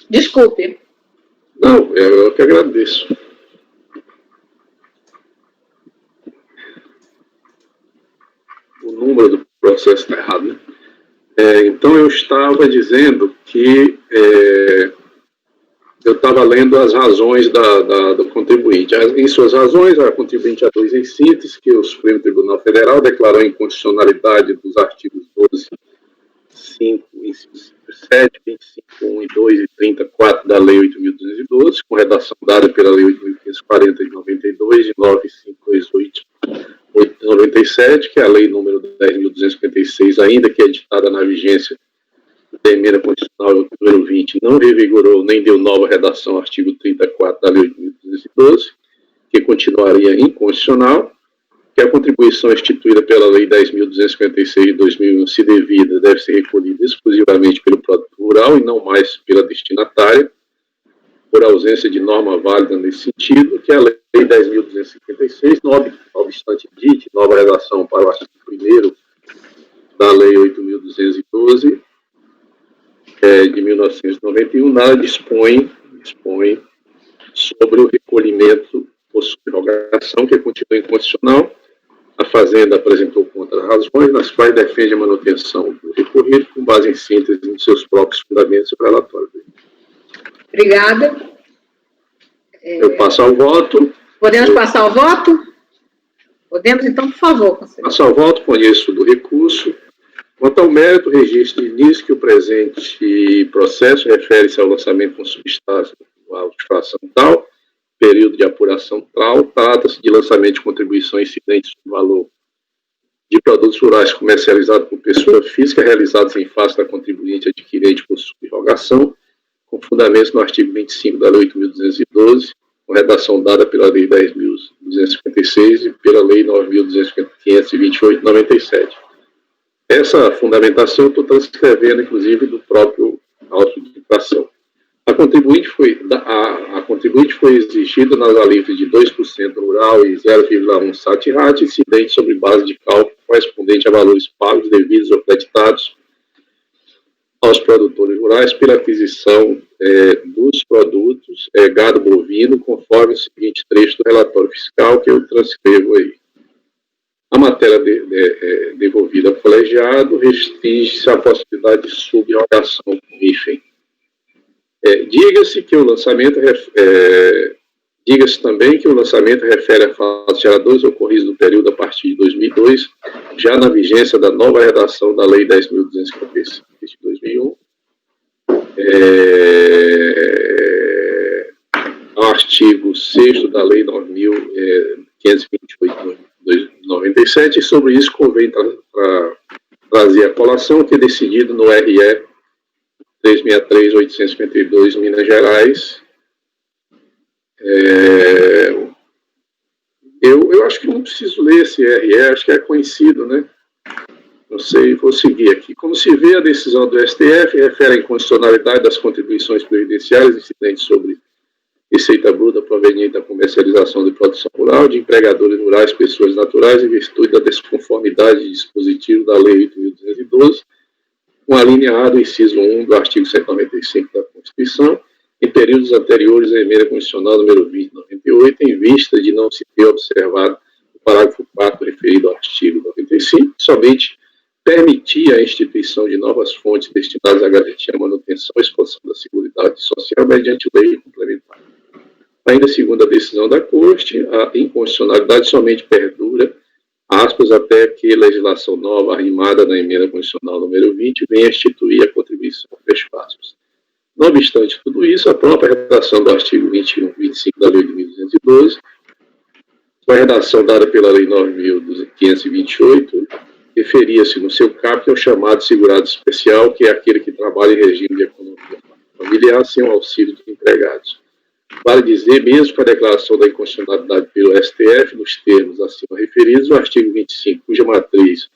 Desculpe. Não, eu que agradeço. O número do processo está errado, né? Então, eu estava dizendo que eu estava lendo as razões do contribuinte. Em suas razões, a contribuinte aduz em síntese que o Supremo Tribunal Federal declarou a inconstitucionalidade dos artigos 12, 5, inciso 27, 25.1 e 2 e 30.4 da Lei 8.212, com redação dada pela Lei 8.540 de 92 e 9.528 de 97, que é a Lei número 10.256, ainda que editada na vigência da emenda constitucional número 20, não revigorou nem deu nova redação ao artigo 34 da Lei 8.212, que continuaria inconstitucional, que a contribuição instituída pela Lei 10.256 de 2001, se devida, deve ser recolhida exclusivamente pelo produtor rural e não mais pela destinatária, por ausência de norma válida nesse sentido, que é a Lei 10.256, não obstante dite, nova redação para o artigo 1º da Lei 8.212, de 1991, nada dispõe sobre o recolhimento por subrogação, que continua inconstitucional. A Fazenda apresentou contra-razões, nas quais defende a manutenção do recorrido com base em síntese nos seus próprios fundamentos e relatórios. Obrigada. Eu passo ao voto. Podemos passar ao voto? Podemos, então, por favor, conselheiro. Passo ao voto, conheço do recurso. Quanto ao mérito, registro de início que o presente processo refere-se ao lançamento com substância de fração tal, período de apuração tal, trata-se de lançamento de contribuições incidentes no valor de produtos rurais comercializados por pessoa física, realizados em face da contribuinte adquirente por subrogação, com fundamentos no artigo 25 da Lei 8.212, com redação dada pela Lei 10.256 e pela Lei 9.528 de 97. Essa fundamentação eu estou transcrevendo, inclusive, do próprio auto de infração. A contribuinte foi exigida nas alíquotas de 2% rural e 0,1% SAT-RAT, incidente sobre base de cálculo correspondente a valores pagos, devidos ou creditados aos produtores rurais pela aquisição dos produtos gado bovino, conforme o seguinte trecho do relatório fiscal, que eu transcrevo aí. A matéria devolvida ao colegiado restringe-se à possibilidade de subrogação com hífen. Diga-se também que o lançamento refere a fatos geradores ocorridos no período a partir de 2002, já na vigência da nova redação da Lei 10.255 de 2001, ao artigo 6º da Lei 9.528 de 97, e sobre isso convém trazer a colação que é decidido no RE 363.852, Minas Gerais. Eu acho que não preciso ler esse RE, acho que é conhecido, né? Não sei, vou seguir aqui. Como se vê, a decisão do STF refere à inconstitucionalidade das contribuições previdenciárias incidentes sobre receita bruta proveniente da comercialização de produção rural, de empregadores rurais, pessoas naturais, em virtude da desconformidade de dispositivo da Lei 8.212, com a linha A do inciso 1 do artigo 195 da Constituição, em períodos anteriores à emenda constitucional número 20 de 98, em vista de não se ter observado o parágrafo 4 referido ao artigo 95, somente permitia a instituição de novas fontes destinadas a garantir a manutenção e expansão da Seguridade Social mediante lei complementar. Ainda segundo a decisão da Corte, a inconstitucionalidade somente perdura, aspas, até que legislação nova arrimada na emenda constitucional número 20 venha instituir a contribuição, fecha aspas. Não obstante tudo isso, a própria redação do artigo 21 e 25 da Lei de 1212, com a redação dada pela Lei 9.528, referia-se no seu caput ao chamado segurado especial, que é aquele que trabalha em regime de economia familiar sem o auxílio de empregados. Vale dizer, mesmo com a declaração da inconstitucionalidade pelo STF, nos termos acima referidos, o artigo 25, cuja matriz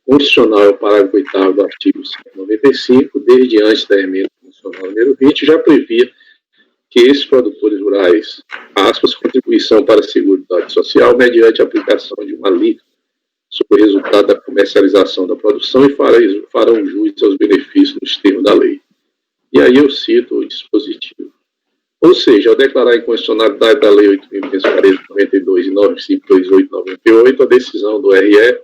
constitucional é o parágrafo 8º do artigo 195, desde antes da emenda constitucional número 20, já previa que esses produtores rurais, aspas, contribuição para a Seguridade Social, mediante a aplicação de uma alíquota sobre o resultado da comercialização da produção, e farão jus aos benefícios nos termos da lei. E aí eu cito o dispositivo. Ou seja, ao declarar a inconstitucionalidade da Lei 8.540 de 92 e 9.528/98, a decisão do RE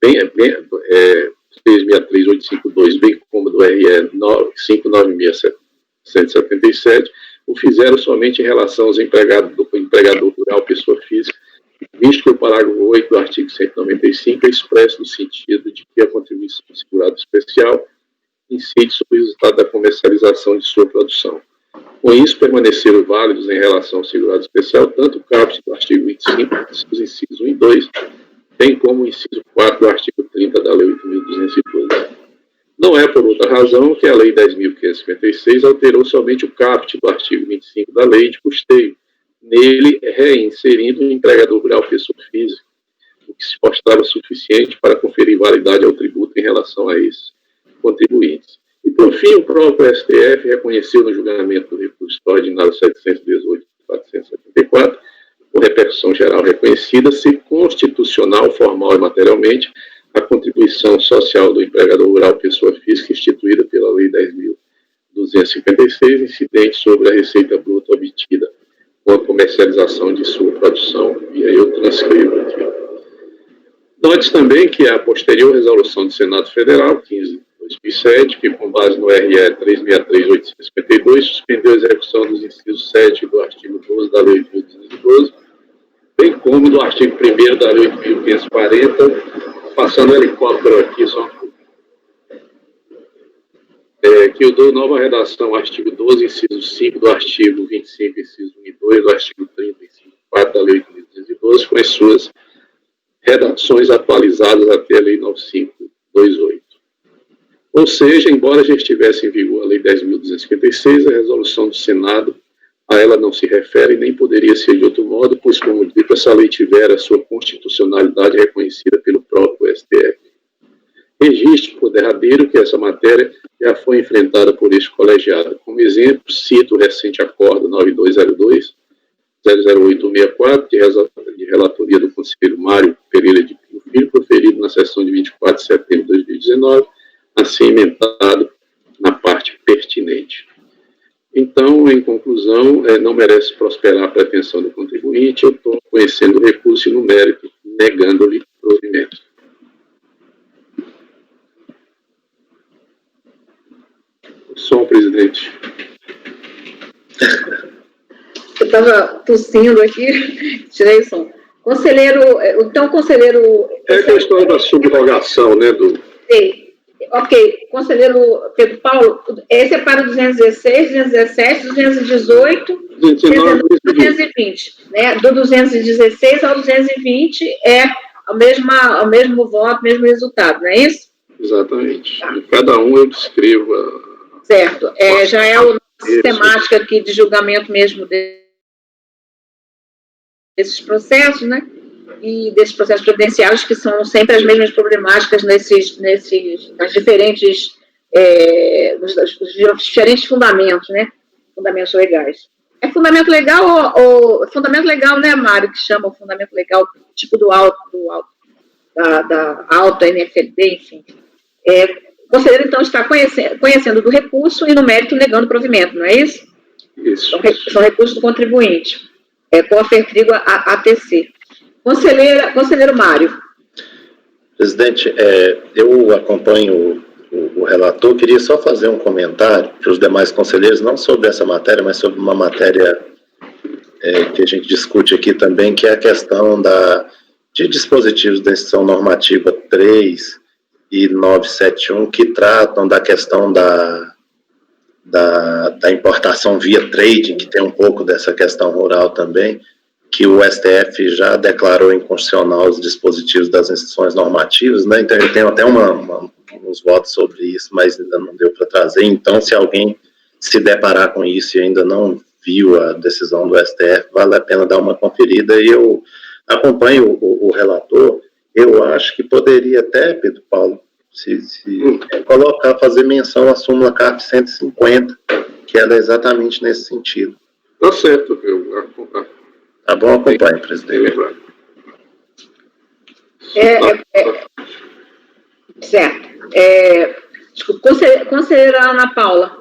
363.852, bem como do RE 596.177, o fizeram somente em relação aos empregador rural, pessoa física, visto que o parágrafo 8 do artigo 195 é expresso no sentido de que a contribuição de segurado especial incide sobre o resultado da comercialização de sua produção. Com isso, permaneceram válidos em relação ao segurado especial tanto o caput do artigo 25, os incisos 1 e 2, bem como o inciso 4 do artigo 30 da Lei 8.212. Não é por outra razão que a Lei 10.556 alterou somente o caput do artigo 25 da Lei de Custeio, nele reinserindo o empregador rural pessoa física, o que se mostrava suficiente para conferir validade ao tributo em relação a esses contribuintes. E, por fim, o próprio STF reconheceu no julgamento do recurso extraordinário 718/474, por repercussão geral reconhecida, ser constitucional, formal e materialmente, a contribuição social do empregador rural pessoa física instituída pela Lei 10.256, incidente sobre a receita bruta obtida com a comercialização de sua produção. E aí eu transcrevo aqui. Note também que a posterior resolução do Senado Federal, 15/2007, que com base no RE 363/852, suspendeu a execução dos incisos 7 do artigo 12 da Lei 8.212, bem como do artigo 1º da Lei 8.540, passando o helicóptero aqui, só que eu dou nova redação, artigo 12, inciso 5 do artigo 25, inciso 1 e 2, do artigo 30, inciso 4 da Lei 8.212, com as suas redações atualizadas até a Lei 9528. Ou seja, embora já estivesse em vigor a Lei 10.256, a resolução do Senado a ela não se refere nem poderia ser de outro modo, pois, como dito, essa lei tivera sua constitucionalidade reconhecida pelo próprio STF. Registro, por derradeiro, que essa matéria já foi enfrentada por este colegiado. Como exemplo, cito o recente acordo 9202-00864, de relatoria do conselheiro Mário Pereira de Pinho Filho, proferido na sessão de 24 de setembro de 2019, assim emendado na parte pertinente. Então, em conclusão, não merece prosperar a pretensão do contribuinte, eu estou conhecendo o recurso e no mérito, negando-lhe provimento. Som, presidente. Eu estava tossindo aqui, tirei o som. Conselheiro, então, conselheiro... É a questão da subrogação, né, Sim. Ok, conselheiro Pedro Paulo, esse é para 216, 217, 218, 220, né? Do 216 ao 220 é o mesmo voto, mesmo resultado, não é isso? Exatamente. Tá. De cada um eu descrevo certo. Já é a sistemática aqui de julgamento mesmo desses processos, né? E desses processos previdenciários, que são sempre as mesmas problemáticas nas diferentes, os diferentes fundamentos, né? Fundamentos legais. É fundamento legal ou fundamento legal, né, Mário, que chama o fundamento legal, tipo da alta NFLD, enfim. O conselheiro, então, está conhecendo do recurso e no mérito negando o provimento, não é isso? Isso. São recursos do contribuinte, com a Fertrigo ATC. Conselheiro Mário. Presidente, eu acompanho o relator, queria só fazer um comentário para os demais conselheiros, não sobre essa matéria, mas sobre uma matéria que a gente discute aqui também, que é a questão de dispositivos da instituição normativa 3 e 971, que tratam da questão da importação via trading, que tem um pouco dessa questão rural também, que o STF já declarou inconstitucional os dispositivos das instituições normativas, né? Então eu tenho até uns votos sobre isso, mas ainda não deu para trazer. Então, se alguém se deparar com isso e ainda não viu a decisão do STF, vale a pena dar uma conferida. E eu acompanho o relator. Eu acho que poderia até, Pedro Paulo, fazer menção à súmula CARF 150, que ela é exatamente nesse sentido. Tá certo, Tá bom, acompanhe, presidente. Certo. Conselheira Ana Paula.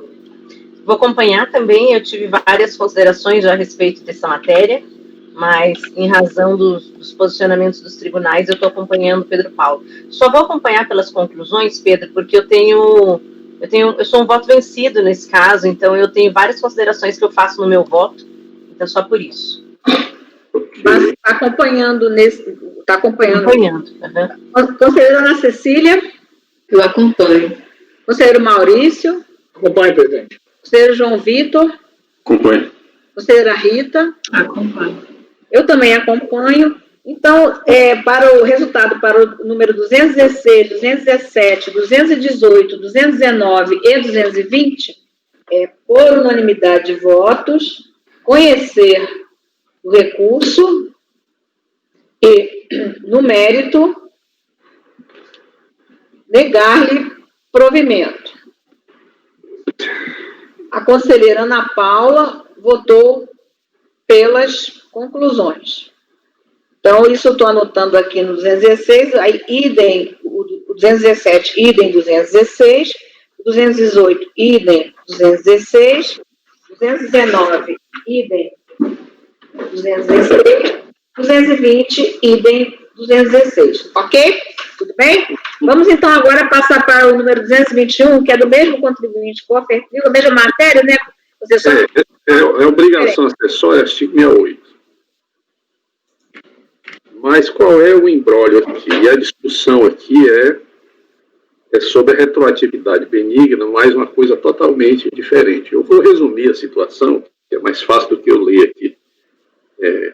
Vou acompanhar também, eu tive várias considerações a respeito dessa matéria, mas em razão dos posicionamentos dos tribunais, eu estou acompanhando Pedro Paulo. Só vou acompanhar pelas conclusões, Pedro, porque eu sou um voto vencido nesse caso, então eu tenho várias considerações que eu faço no meu voto, então só por isso. Mas está acompanhando Acompanhando. Uhum. Conselheira Ana Cecília. Eu acompanho. Conselheiro Maurício. Acompanhe, presidente. Conselheiro João Vitor. Acompanho. Conselheira Rita. Acompanho. Eu também acompanho. Então, para o resultado, para o número 216, 217, 218, 219 e 220, por unanimidade de votos, conhecer o recurso e, no mérito, negar-lhe provimento. A conselheira Ana Paula votou pelas conclusões. Então, isso eu estou anotando aqui no 216, aí idem o 217, idem 216, 218, idem 216, 219, idem 216, 220, idem 216, ok? Tudo bem? Vamos, então, agora passar para o número 221, que é do mesmo contribuinte cooperativo, a mesma matéria, né? Você só... É obrigação acessória, artigo 68. Mas qual é o embrólio aqui? E a discussão aqui é sobre a retroatividade benigna, mais uma coisa totalmente diferente. Eu vou resumir a situação, que é mais fácil do que eu ler aqui.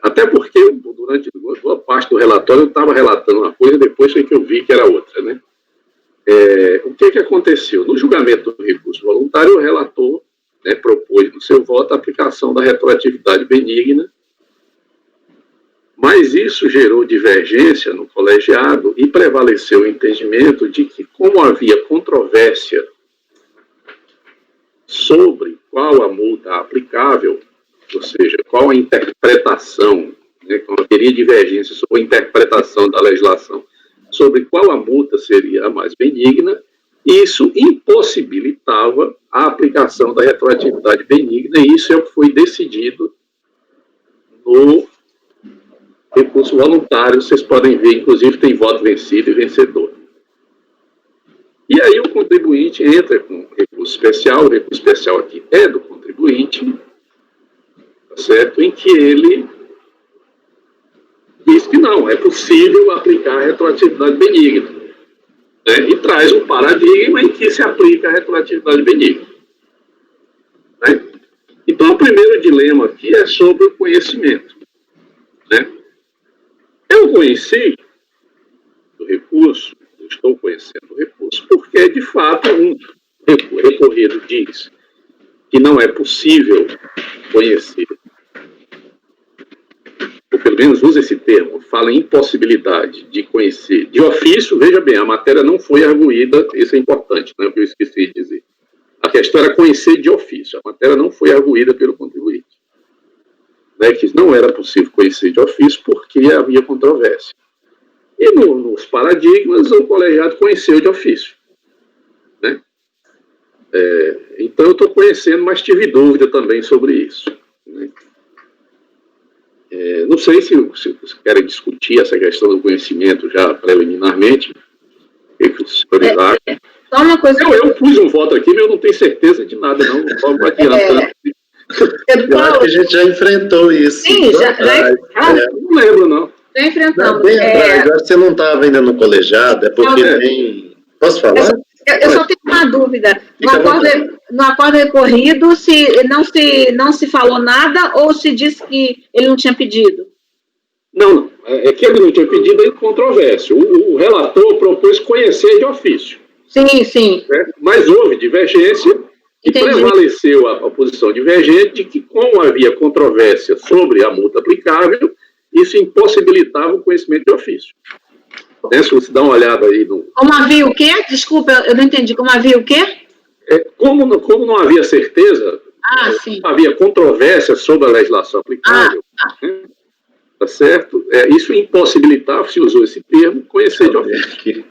Até porque, durante boa parte do relatório, eu estava relatando uma coisa, depois foi que eu vi que era outra, né? O que aconteceu? No julgamento do recurso voluntário, o relator, né, propôs no seu voto a aplicação da retroatividade benigna, mas isso gerou divergência no colegiado e prevaleceu o entendimento de que, como havia controvérsia sobre qual a multa aplicável, ou seja, qual a interpretação, né, como teria divergência sobre a interpretação da legislação, sobre qual a multa seria a mais benigna, isso impossibilitava a aplicação da retroatividade benigna, e isso é o que foi decidido no recurso voluntário. Vocês podem ver, inclusive, tem voto vencido e vencedor. E aí o contribuinte entra com recurso especial, o recurso especial aqui é do contribuinte, tá certo? Em que ele diz que não, é possível aplicar a retroatividade benigna, né? E traz um paradigma em que se aplica a retroatividade benigna, né? Então, o primeiro dilema aqui é sobre o conhecimento, né? Eu conheci o recurso, eu estou conhecendo o recurso, porque, de fato, um recorrido diz que não é possível conhecer, ou pelo menos usa esse termo, fala em impossibilidade de conhecer de ofício. Veja bem, a matéria não foi arguída, isso é importante, né, o que eu esqueci de dizer. A questão era conhecer de ofício, a matéria não foi arguída pelo contribuinte, né, que não era possível conhecer de ofício porque havia controvérsia. E nos paradigmas, o colegiado conheceu de ofício, né? Então, eu estou conhecendo, mas tive dúvida também sobre isso, né? Não sei se vocês querem discutir essa questão do conhecimento já preliminarmente. O que os senhores acham? Só uma coisa... Eu pus um voto aqui, mas eu não tenho certeza de nada, não. Não vou adiantando. Eu acho que a gente já enfrentou isso. Sim, não lembro, não. Já enfrentamos. Bem atrás, eu acho que você não estava ainda no colegiado, é porque tem... Posso falar? Eu só tenho uma dúvida. No acordo recorrido, não se falou nada ou se disse que ele não tinha pedido? Não. É que ele não tinha pedido em controvérsia. O relator propôs conhecer de ofício. Sim, sim. Né? Mas houve divergência. E prevaleceu a posição divergente de que, como havia controvérsia sobre a multa aplicável, isso impossibilitava o conhecimento de ofício. Né? Se você dá uma olhada aí no... Como havia o quê? Desculpa, eu não entendi. Como havia o quê? Como não havia certeza, sim. Não havia controvérsia sobre a legislação aplicável, né? Tá certo? Isso impossibilitava, se usou esse termo, conhecer de ofício.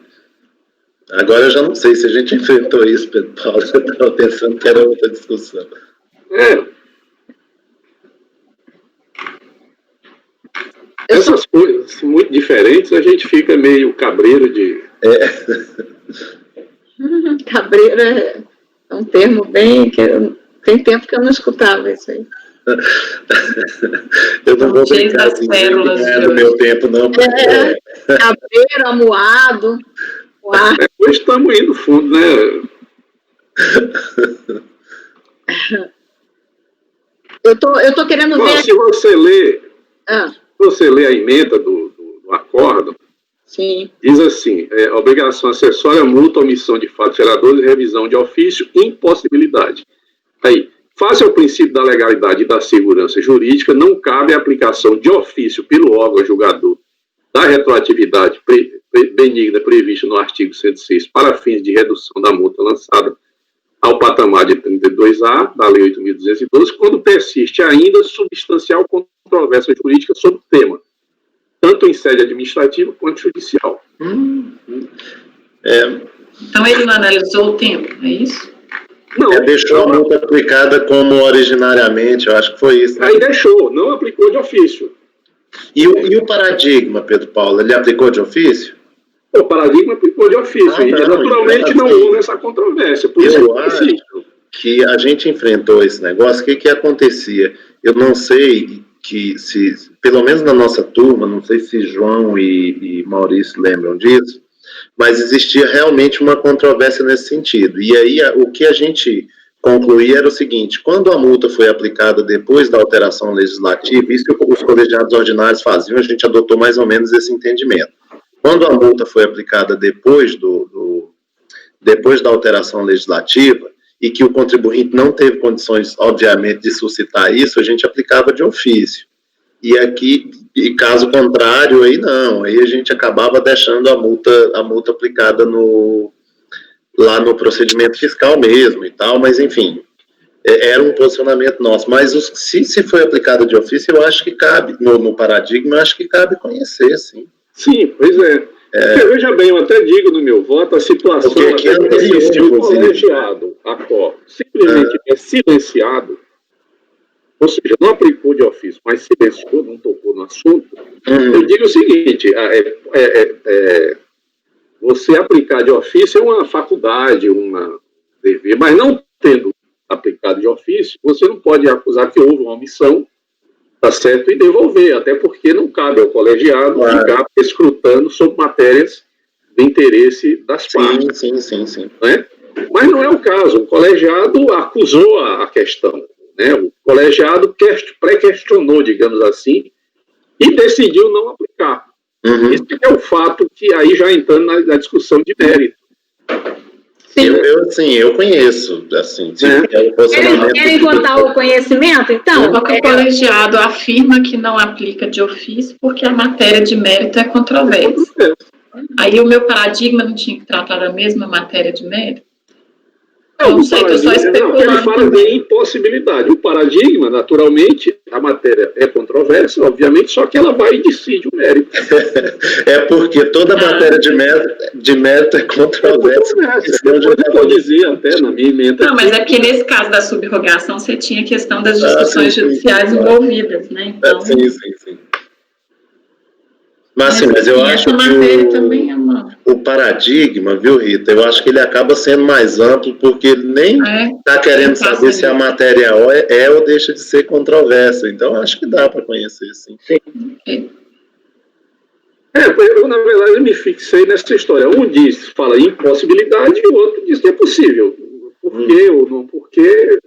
Agora eu já não sei se a gente enfrentou isso, Pedro Paulo. Eu estava pensando que era outra discussão. Essas coisas muito diferentes, a gente fica meio cabreiro de... Cabreiro é um termo bem... Tem tempo que eu não escutava isso aí. Eu não vou brincar assim, não é no meu tempo, não. Cabreiro, amuado... Hoje estamos indo fundo, né? Eu tô querendo Bom, ver... se você lê, Ah, você lê a emenda do acórdão, sim. diz assim, obrigação acessória, multa, omissão de fatos geradores, revisão de ofício, impossibilidade. Aí, face ao princípio da legalidade e da segurança jurídica, não cabe a aplicação de ofício pelo órgão julgador da retroatividade benigna prevista no artigo 106 para fins de redução da multa lançada ao patamar de 32A da Lei 8.212, quando persiste ainda substancial controvérsia jurídica sobre o tema, tanto em sede administrativa quanto judicial. Então, ele não analisou o tempo, é isso? Não, deixou a multa aplicada como originariamente, eu acho que foi isso. Né? Aí deixou, não aplicou de ofício. E o paradigma, Pedro Paulo, ele aplicou de ofício? O paradigma aplicou de ofício, e naturalmente não houve essa controvérsia. Por isso eu acho que a gente enfrentou esse negócio, o que acontecia? Eu não sei se, pelo menos na nossa turma, não sei se João e Maurício lembram disso, mas existia realmente uma controvérsia nesse sentido. E aí o que a gente concluía era o seguinte: quando a multa foi aplicada depois da alteração legislativa, isso que os colegiados ordinários faziam, a gente adotou mais ou menos esse entendimento. Quando a multa foi aplicada depois da alteração legislativa, e que o contribuinte não teve condições, obviamente, de suscitar isso, a gente aplicava de ofício. E aqui, e caso contrário, aí não, aí a gente acabava deixando a multa aplicada lá no procedimento fiscal mesmo e tal, mas enfim, era um posicionamento nosso. Mas se foi aplicado de ofício, eu acho que cabe, no paradigma, eu acho que cabe conhecer, sim. Sim, pois é. Veja bem, eu até digo no meu voto, a situação se o colegiado, simplesmente é silenciado, ou seja, não aplicou de ofício, mas silenciou, não tocou no assunto, eu digo o seguinte, você aplicar de ofício é uma faculdade, uma dever, mas não tendo aplicado de ofício, você não pode acusar que houve uma omissão, tá certo, e devolver, até porque não cabe ao colegiado ficar escrutando sobre matérias de interesse das partes. Sim. Né? Mas não é o caso, o colegiado acusou a questão, né? O colegiado pré-questionou, digamos assim, e decidiu não aplicar. Esse é o fato que aí já entrando na discussão de mérito. Eu conheço, assim, Querem contar o conhecimento, então? Porque o colegiado afirma que não aplica de ofício porque a matéria de mérito é controversa. Aí o meu paradigma não tinha que tratar da mesma matéria de mérito? Não sei, estou só especulando. Ele fala de impossibilidade. O paradigma, naturalmente, a matéria é controversa, obviamente, só que ela vai e decide o mérito. É porque toda matéria de mérito é controversa. Eu dizia até na minha emenda. Não, mas é porque nesse caso da subrogação você tinha a questão das discussões judiciais envolvidas, né? Então, sim. Mas eu acho que o paradigma, viu, Rita, eu acho que ele acaba sendo mais amplo porque ele nem está querendo saber se a matéria é ou deixa de ser controversa. Então, acho que dá para conhecer, sim. Eu, na verdade, me fixei nessa história. Um fala impossibilidade e o outro diz que é possível. Por quê ou não por quê?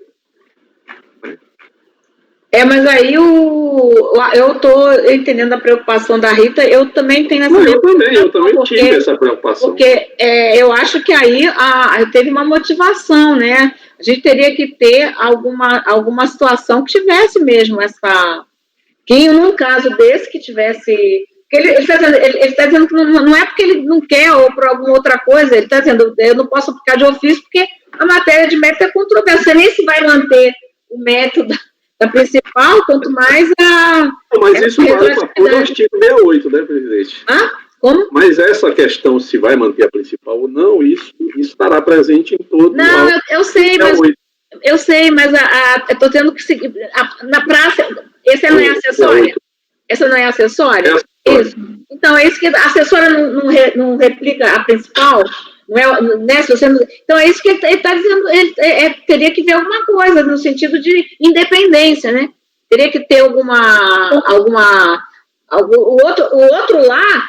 Mas aí eu estou entendendo a preocupação da Rita, eu também tenho essa preocupação. Eu também tive essa preocupação. Porque eu acho que aí teve uma motivação, né? A gente teria que ter alguma situação que tivesse mesmo que num caso desse que tivesse... Ele está dizendo que não é porque ele não quer ou por alguma outra coisa, ele está dizendo eu não posso aplicar de ofício porque a matéria de mérito é controversa, nem se vai manter o método da principal, quanto mais Mas isso vale para todo o artigo 68, né, presidente? Como? Mas essa questão, se vai manter a principal ou não, isso estará presente em todo Não, eu sei, mas eu estou tendo que seguir. Na praça, essa não é acessória? Essa não é acessória? Isso. Então, é isso que a assessora não replica a principal? Não é, né, se você não, então, é isso que ele está dizendo. Ele teria que ver alguma coisa no sentido de independência, né? Teria que ter o outro lá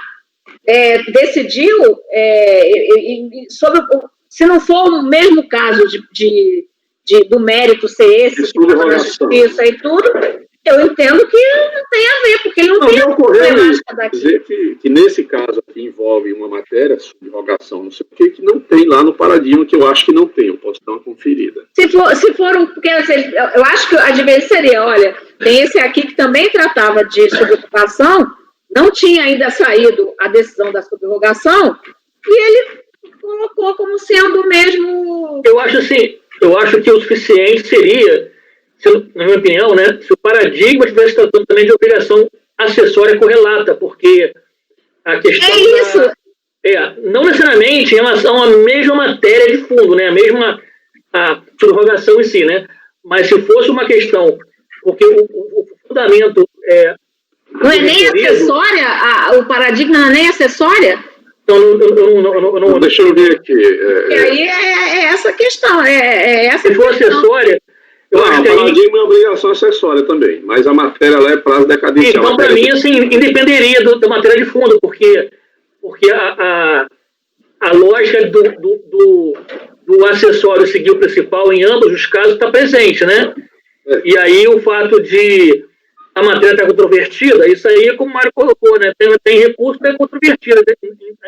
decidiu sobre se não for o mesmo caso do mérito ser esse, que estava na justiça e tudo, eu entendo que não tem a ver, porque ele não tem a problemática daqui. Dizer que nesse caso aqui envolve uma matéria, subrogação, não sei o que não tem lá no paradigma, que eu acho que não tem, eu posso dar uma conferida. Se for porque eu acho que a diferença seria, olha, tem esse aqui que também tratava de subrogação, não tinha ainda saído a decisão da subrogação, e ele colocou como sendo o mesmo... Eu acho que o suficiente seria, na minha opinião, né, se o paradigma estivesse tratando também de obrigação acessória correlata, porque a questão... É isso! Não necessariamente em relação à mesma matéria de fundo, né, a subrogação em si, né, mas se fosse uma questão, porque o fundamento não é nem acessória? O paradigma não é nem acessória? Então, não, deixa eu ver aqui. E aí é essa questão. Se for acessória, eu acho que o paradigma é obrigação acessória também, mas a matéria lá é prazo decadencial. Então, para mim, assim, independeria da matéria de fundo, porque a lógica do acessório seguir o principal em ambos os casos está presente, né? E aí o fato de a matéria estar controvertida, isso aí, como o Mário colocou, né? Tem recurso para controvertida.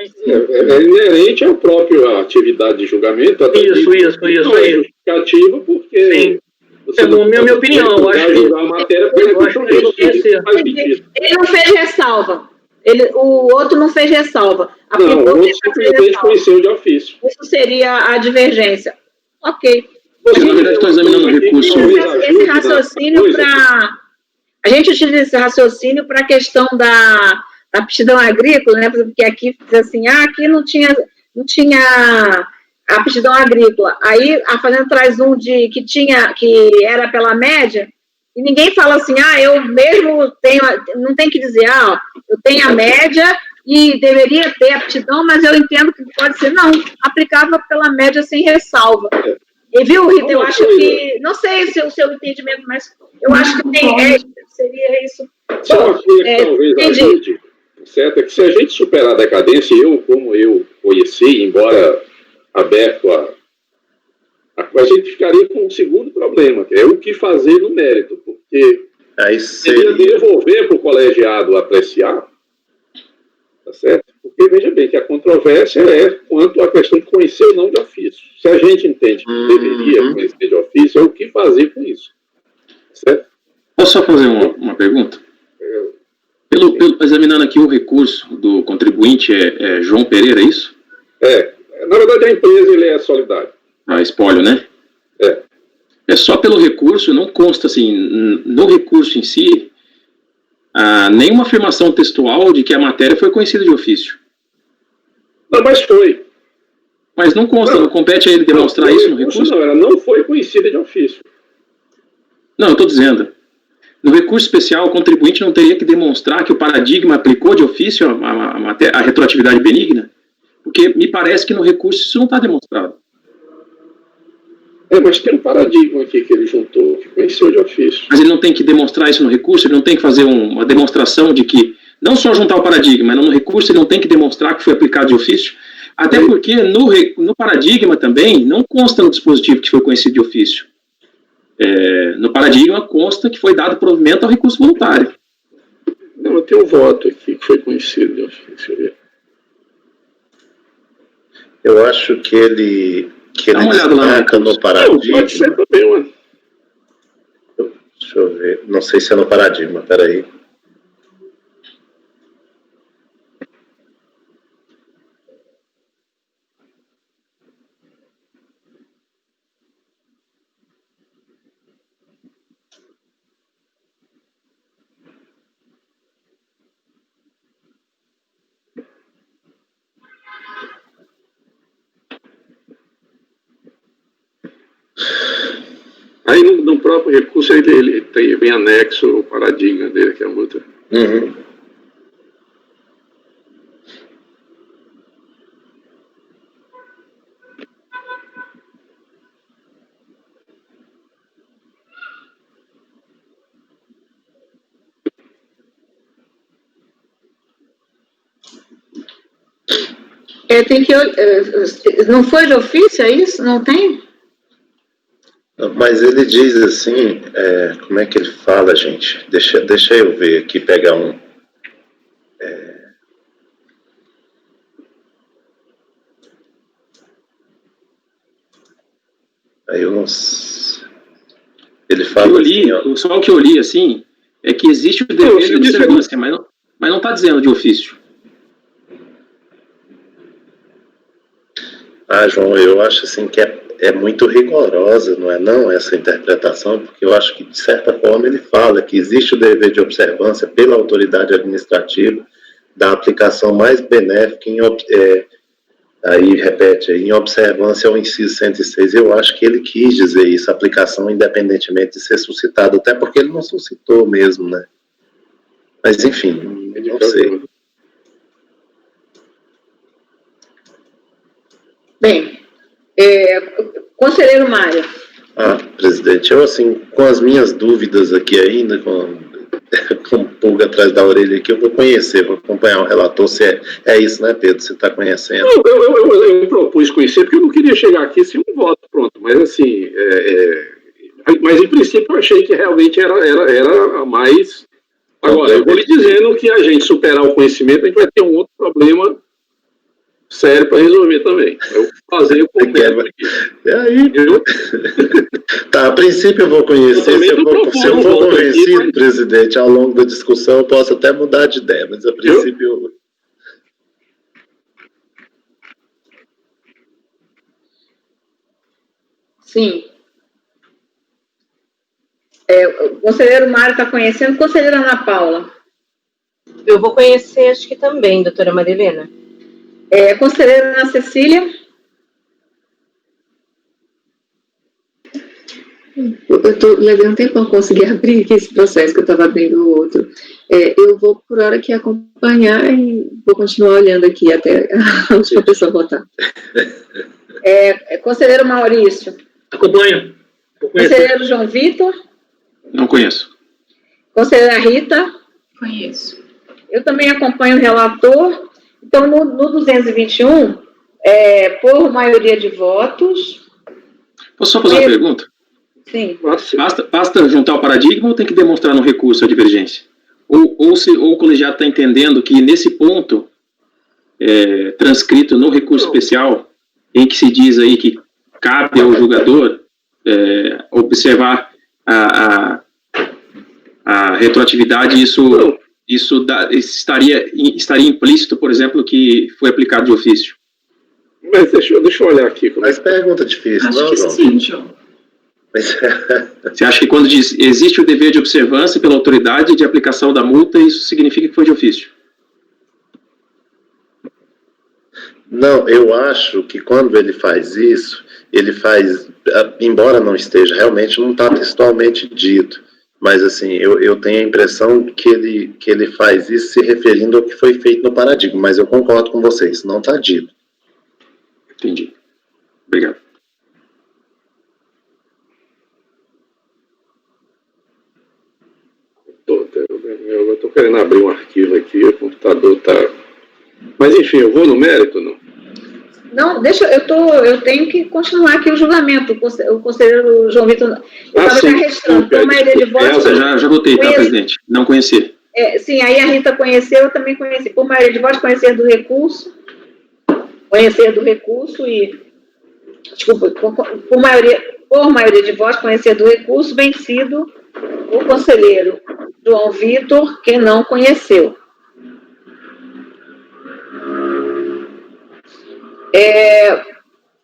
É inerente à própria atividade de julgamento. Isso aí. Justificativa, porque... Sim. Minha opinião, eu acho que... A matéria ele não fez ressalva. O outro não fez ressalva. Não, o outro simplesmente conheceu de ofício. Isso seria a divergência. Ok. Na verdade, estou examinando o recurso. Esse raciocínio para... A gente utiliza esse raciocínio para a questão da aptidão agrícola, né? Porque aqui diz assim, aqui não tinha aptidão agrícola. Aí a Fazenda traz um que era pela média, e ninguém fala assim, eu mesmo tenho, não tem que dizer, eu tenho a média e deveria ter aptidão, mas eu entendo que pode ser, não, aplicável pela média sem ressalva. E viu, Rita, eu acho que, não sei se o seu entendimento, mas eu acho que seria isso. Só uma coisa que talvez ajude, certo? É que se a gente superar a decadência, como eu conheci, embora aberto a gente ficaria com um segundo problema, que é o que fazer no mérito, porque aí seria devolver para o colegiado apreciar, tá certo? Porque, veja bem, que a controvérsia é quanto à questão de conhecer ou não de ofício. Se a gente entende que deveria conhecer de ofício, é o que fazer com isso. Certo? Posso só fazer uma pergunta? Examinando aqui o recurso do contribuinte, é João Pereira, é isso? Na verdade, a empresa ele é solidária. Espólio, né? É só pelo recurso, não consta, assim, no recurso em si, nenhuma afirmação textual de que a matéria foi conhecida de ofício. Não, mas foi. Mas não consta, não compete a ele demonstrar isso no recurso? Não, ela não foi conhecida de ofício. Não, eu estou dizendo. No recurso especial, o contribuinte não teria que demonstrar que o paradigma aplicou de ofício a retroatividade benigna? Porque me parece que no recurso isso não está demonstrado. Mas tem um paradigma aqui que ele juntou, que conheceu de ofício. Mas ele não tem que demonstrar isso no recurso? Ele não tem que fazer uma demonstração de que, não só juntar o paradigma, mas no recurso ele não tem que demonstrar que foi aplicado de ofício? Até porque no paradigma também não consta no dispositivo que foi conhecido de ofício. No paradigma consta que foi dado provimento ao recurso voluntário. Não, eu tenho um voto aqui que foi conhecido de ofício. Eu acho que ele destaca no paradigma. Pode ser também, mano. Deixa eu ver. Não sei se é no paradigma, peraí. Aí no próprio recurso ele tem bem anexo o paradigma dele, que é a multa. Tem que... não foi de ofício, é isso? Não tem? Mas ele diz assim, como é que ele fala, gente? Deixa eu ver aqui, pegar um... Aí eu não... Ele fala só o que eu li, assim, é que existe o dever de observância, mas não está dizendo de ofício. João, eu acho assim que é muito rigorosa, não é não, essa interpretação, porque eu acho que, de certa forma, ele fala que existe o dever de observância pela autoridade administrativa da aplicação mais benéfica aí repete, em observância ao inciso 106, eu acho que ele quis dizer isso, aplicação independentemente de ser suscitado, até porque ele não suscitou mesmo, né? Mas, enfim, não sei. Bem, conselheiro Mário. Presidente, eu, assim, com as minhas dúvidas aqui ainda, com pulga atrás da orelha aqui, eu vou conhecer, vou acompanhar o relator, se é isso, né, Pedro? Você está conhecendo? Eu propus conhecer, porque eu não queria chegar aqui sem um voto, pronto, mas assim, mas em princípio eu achei que realmente era a mais... Agora, eu vou lhe dizendo que a gente superar o conhecimento, a gente vai ter um outro problema sério para resolver também. Eu vou fazer o convênio aqui. Tá, a princípio eu vou conhecer, se eu for convencido, aqui, presidente, ao longo da discussão eu posso até mudar de ideia, mas a princípio... Sim. O conselheiro Mário está conhecendo. Conselheira Ana Paula? Eu vou conhecer, acho que também, doutora Marilena. Conselheira Ana Cecília? Eu estou levando tempo para conseguir abrir aqui esse processo, que eu estava abrindo o outro. Eu vou, por hora, aqui acompanhar e vou continuar olhando aqui até a última pessoa votar. Conselheiro Maurício? Acompanho. Conselheiro João Vitor? Não conheço. Conselheira Rita? Conheço. Eu também acompanho o relator. Então, no 221, por maioria de votos... Posso só fazer uma pergunta? Sim. Basta juntar o paradigma ou tem que demonstrar no recurso a divergência? Ou o colegiado está entendendo que nesse ponto, transcrito no recurso especial, em que se diz aí que cabe ao julgador observar a retroatividade, isso estaria implícito, por exemplo, que foi aplicado de ofício? Mas deixa eu olhar aqui. Mas pergunta difícil, Acho não, que João? sim, João. Você acha que quando diz existe o dever de observância pela autoridade de aplicação da multa, isso significa que foi de ofício? Não, eu acho que quando ele faz isso, ele faz, embora não esteja, realmente não está textualmente dito, mas assim, eu tenho a impressão que ele faz isso se referindo ao que foi feito no paradigma, mas eu concordo com vocês, não está dito. Entendi. Obrigado. Eu estou querendo abrir um arquivo aqui, o computador está... Mas enfim, eu vou no mérito, não? Não, eu tenho que continuar aqui o julgamento. O conselheiro João Vitor... Eu estava já registrando, por maioria de votos... Já votei, tá, presidente? Não conheci. Sim, aí a Rita conheceu, eu também conheci. Por maioria de votos, conhecer do recurso e... Desculpa, por maioria de votos, conhecer do recurso, vencido o conselheiro João Vitor, que não conheceu.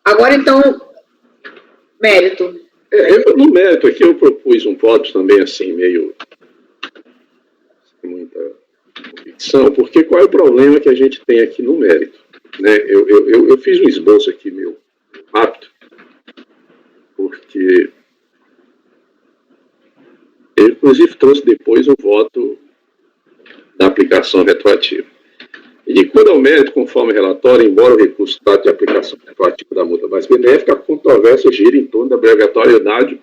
Agora, então, mérito. No mérito aqui eu propus um voto também, assim, meio... sem muita convicção, porque qual é o problema que a gente tem aqui no mérito? Né? Eu fiz um esboço aqui meio rápido, porque eu, inclusive, trouxe depois o voto da aplicação retroativa. E de quando ao mérito, conforme relatório, embora o recurso trate de aplicação retroativa da multa mais benéfica, a controvérsia gira em torno da obrigatoriedade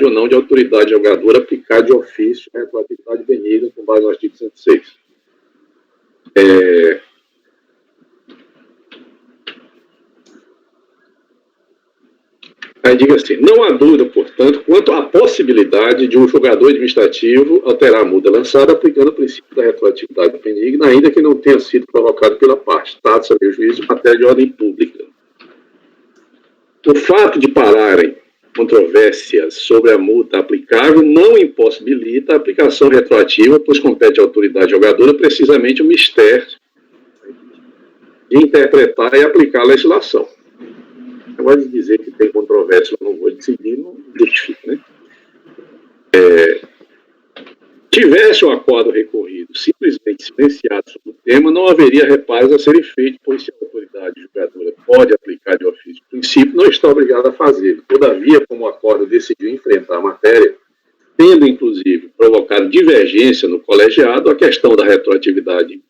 ou não de autoridade julgadora aplicar de ofício a retroatividade benigna com base no artigo 106. Aí diga assim, não há dúvida, portanto, quanto à possibilidade de um julgador administrativo alterar a multa lançada aplicando o princípio da retroatividade benigna, ainda que não tenha sido provocado pela parte, trata-se, a meu juízo, de matéria de ordem pública. O fato de pararem controvérsias sobre a multa aplicável não impossibilita a aplicação retroativa, pois compete à autoridade julgadora precisamente o mistério de interpretar e aplicar a legislação. Agora de dizer que tem controvérsia, eu não vou decidir, não justifica, né? Tivesse o acordo recorrido simplesmente silenciado sobre o tema, não haveria reparos a serem feitos, pois se a autoridade julgadora pode aplicar de ofício o princípio, não está obrigada a fazê-lo. Todavia, como o acordo decidiu enfrentar a matéria, tendo inclusive provocado divergência no colegiado, a questão da retroatividade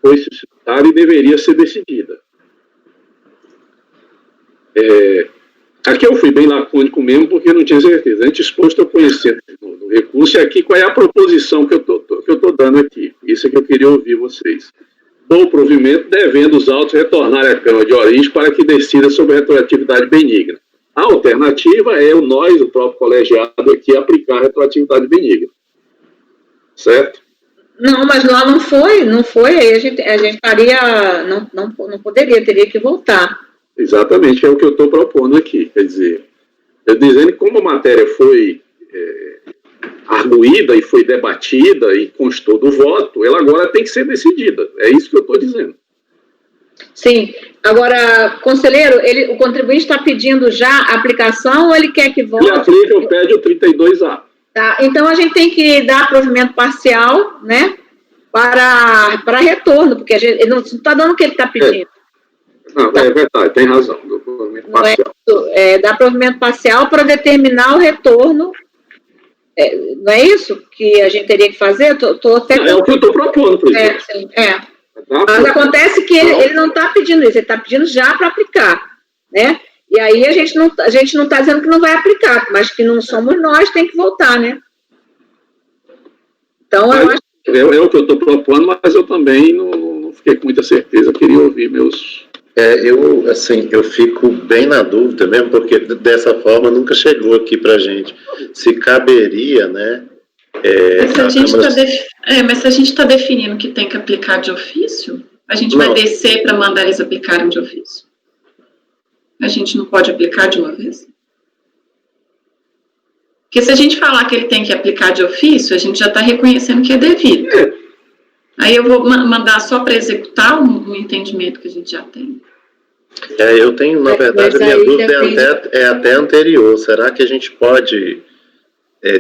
foi suscitada e deveria ser decidida. Aqui eu fui bem lacônico mesmo, porque eu não tinha certeza. Antes exposto a conhecer no recurso, e aqui qual é a proposição que eu estou dando aqui. Isso é que eu queria ouvir vocês. Dou provimento devendo os autos retornarem à Câmara de origem para que decida sobre a retroatividade benigna. A alternativa é nós, o próprio colegiado aqui, aplicar a retroatividade benigna. Certo? Não, mas lá não foi, aí a gente estaria, não poderia, teria que voltar. Exatamente, é o que eu estou propondo aqui. Quer dizer, eu dizendo que como a matéria foi arguída e foi debatida e constou do voto, ela agora tem que ser decidida. É isso que eu estou dizendo. Sim. Agora, conselheiro, o contribuinte está pedindo já a aplicação ou ele quer que volte? Ele aplica ou pede o 32A. Tá, então a gente tem que dar provimento parcial, né, para retorno, porque ele não está dando o que ele está pedindo. Não, é verdade, tem razão. Do provimento parcial. Dar provimento parcial para determinar o retorno. Não é isso que a gente teria que fazer? É o que eu estou propondo, por exemplo. Mas acontece que ele não está pedindo isso, ele está pedindo já para aplicar, né? E aí a gente não está dizendo que não vai aplicar, mas que não somos nós, tem que voltar, né? Então, eu acho que... É o que eu estou propondo, mas eu também não fiquei com muita certeza, eu queria ouvir meus... Eu fico bem na dúvida mesmo, porque dessa forma nunca chegou aqui pra gente. Se caberia, né? Mas se a gente está definindo que tem que aplicar de ofício, a gente vai descer para mandar eles aplicarem de ofício. A gente não pode aplicar de uma vez? Porque se a gente falar que ele tem que aplicar de ofício, a gente já está reconhecendo que é devido. Aí eu vou mandar só para executar um entendimento que a gente já tem. Eu tenho, na verdade, a minha dúvida é até anterior. Será que a gente pode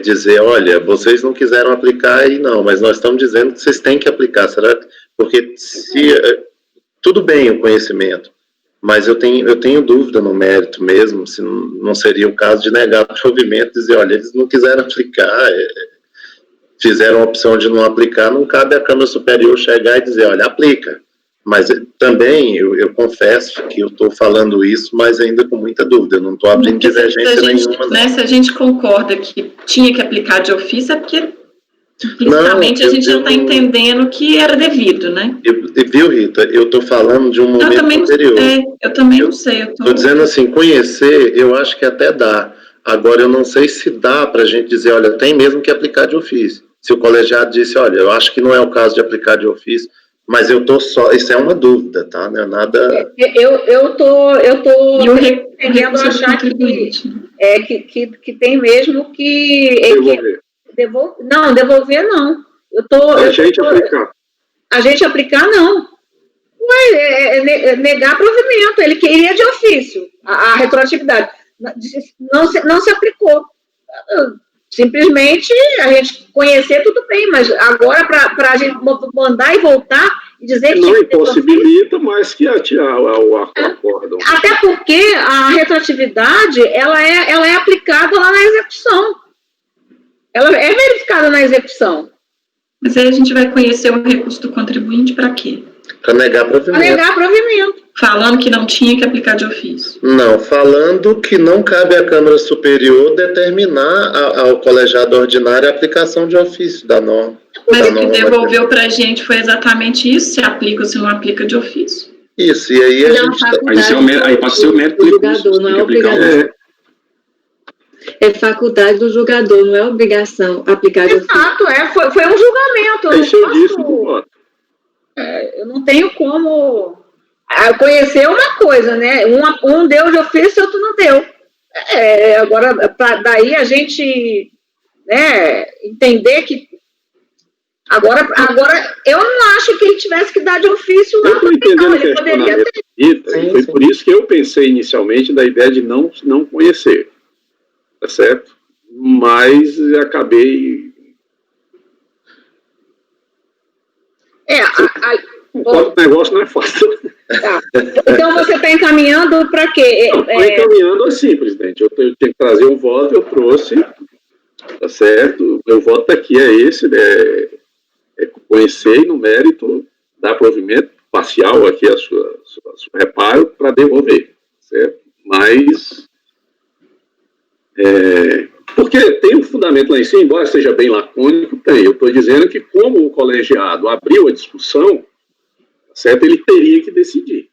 dizer, olha, vocês não quiseram aplicar aí não, mas nós estamos dizendo que vocês têm que aplicar. Será que... Porque tudo bem o conhecimento, mas eu tenho dúvida no mérito mesmo, se não seria o caso de negar o provimento e dizer, olha, eles não quiseram aplicar, fizeram a opção de não aplicar, não cabe à Câmara Superior chegar e dizer, olha, aplica. Mas também, eu confesso que eu estou falando isso, mas ainda com muita dúvida, eu não estou abrindo divergência nenhuma. Né, se a gente concorda que tinha que aplicar de ofício, é porque implicitamente a gente já está entendendo que era devido, né? Viu, Rita? Eu estou falando de um momento anterior. Eu também não sei. Estou dizendo assim, conhecer, eu acho que até dá. Agora, eu não sei se dá para a gente dizer, olha, tem mesmo que aplicar de ofício. Se o colegiado disse, olha, eu acho que não é o caso de aplicar de ofício, mas eu tô só, isso é uma dúvida, tá? Não é nada... Eu tô querendo achar que tem mesmo que... Devolver não. A gente aplicar não. Negar provimento. Ele queria de ofício a retroatividade. Não se aplicou. Simplesmente a gente conhecer, tudo bem, mas agora para a gente mandar e voltar e dizer que... Não impossibilita, mas que o acórdão. Até porque a retroatividade, ela é aplicada lá na execução. Ela é verificada na execução. Mas aí a gente vai conhecer o recurso do contribuinte para quê? Para negar provimento. Para negar provimento. Falando que não tinha que aplicar de ofício. Não, falando que não cabe à Câmara Superior determinar ao colegiado ordinário a aplicação de ofício da norma. Mas o que devolveu para a gente foi exatamente isso, se aplica ou se não aplica de ofício. Isso, e aí a gente... Aí passa a ser o mérito do recurso. Não é obrigatório. É faculdade do julgador, não é obrigação aplicar de ofício. Exato, foi um julgamento. Isso eu disse no voto. Eu não tenho como conhecer uma coisa, né? Um deu de ofício e outro não deu. Agora, daí a gente, né, entender que agora eu não acho que ele tivesse que dar de ofício lá. Eu estou entendendo ele poderia ter. E foi por isso que eu pensei inicialmente na ideia de não conhecer, tá certo? Mas acabei... O negócio não é fácil. Tá. Então você está encaminhando para quê? Estou encaminhando assim, presidente. Eu tenho que trazer um voto, eu trouxe, tá certo? Meu voto aqui é esse, é conhecer no mérito, dar provimento parcial aqui a sua reparo para devolver, certo? Mas, porque tem um fundamento lá em cima, embora seja bem lacônico, tem. Eu estou dizendo que como o colegiado abriu a discussão, certo? Ele teria que decidir,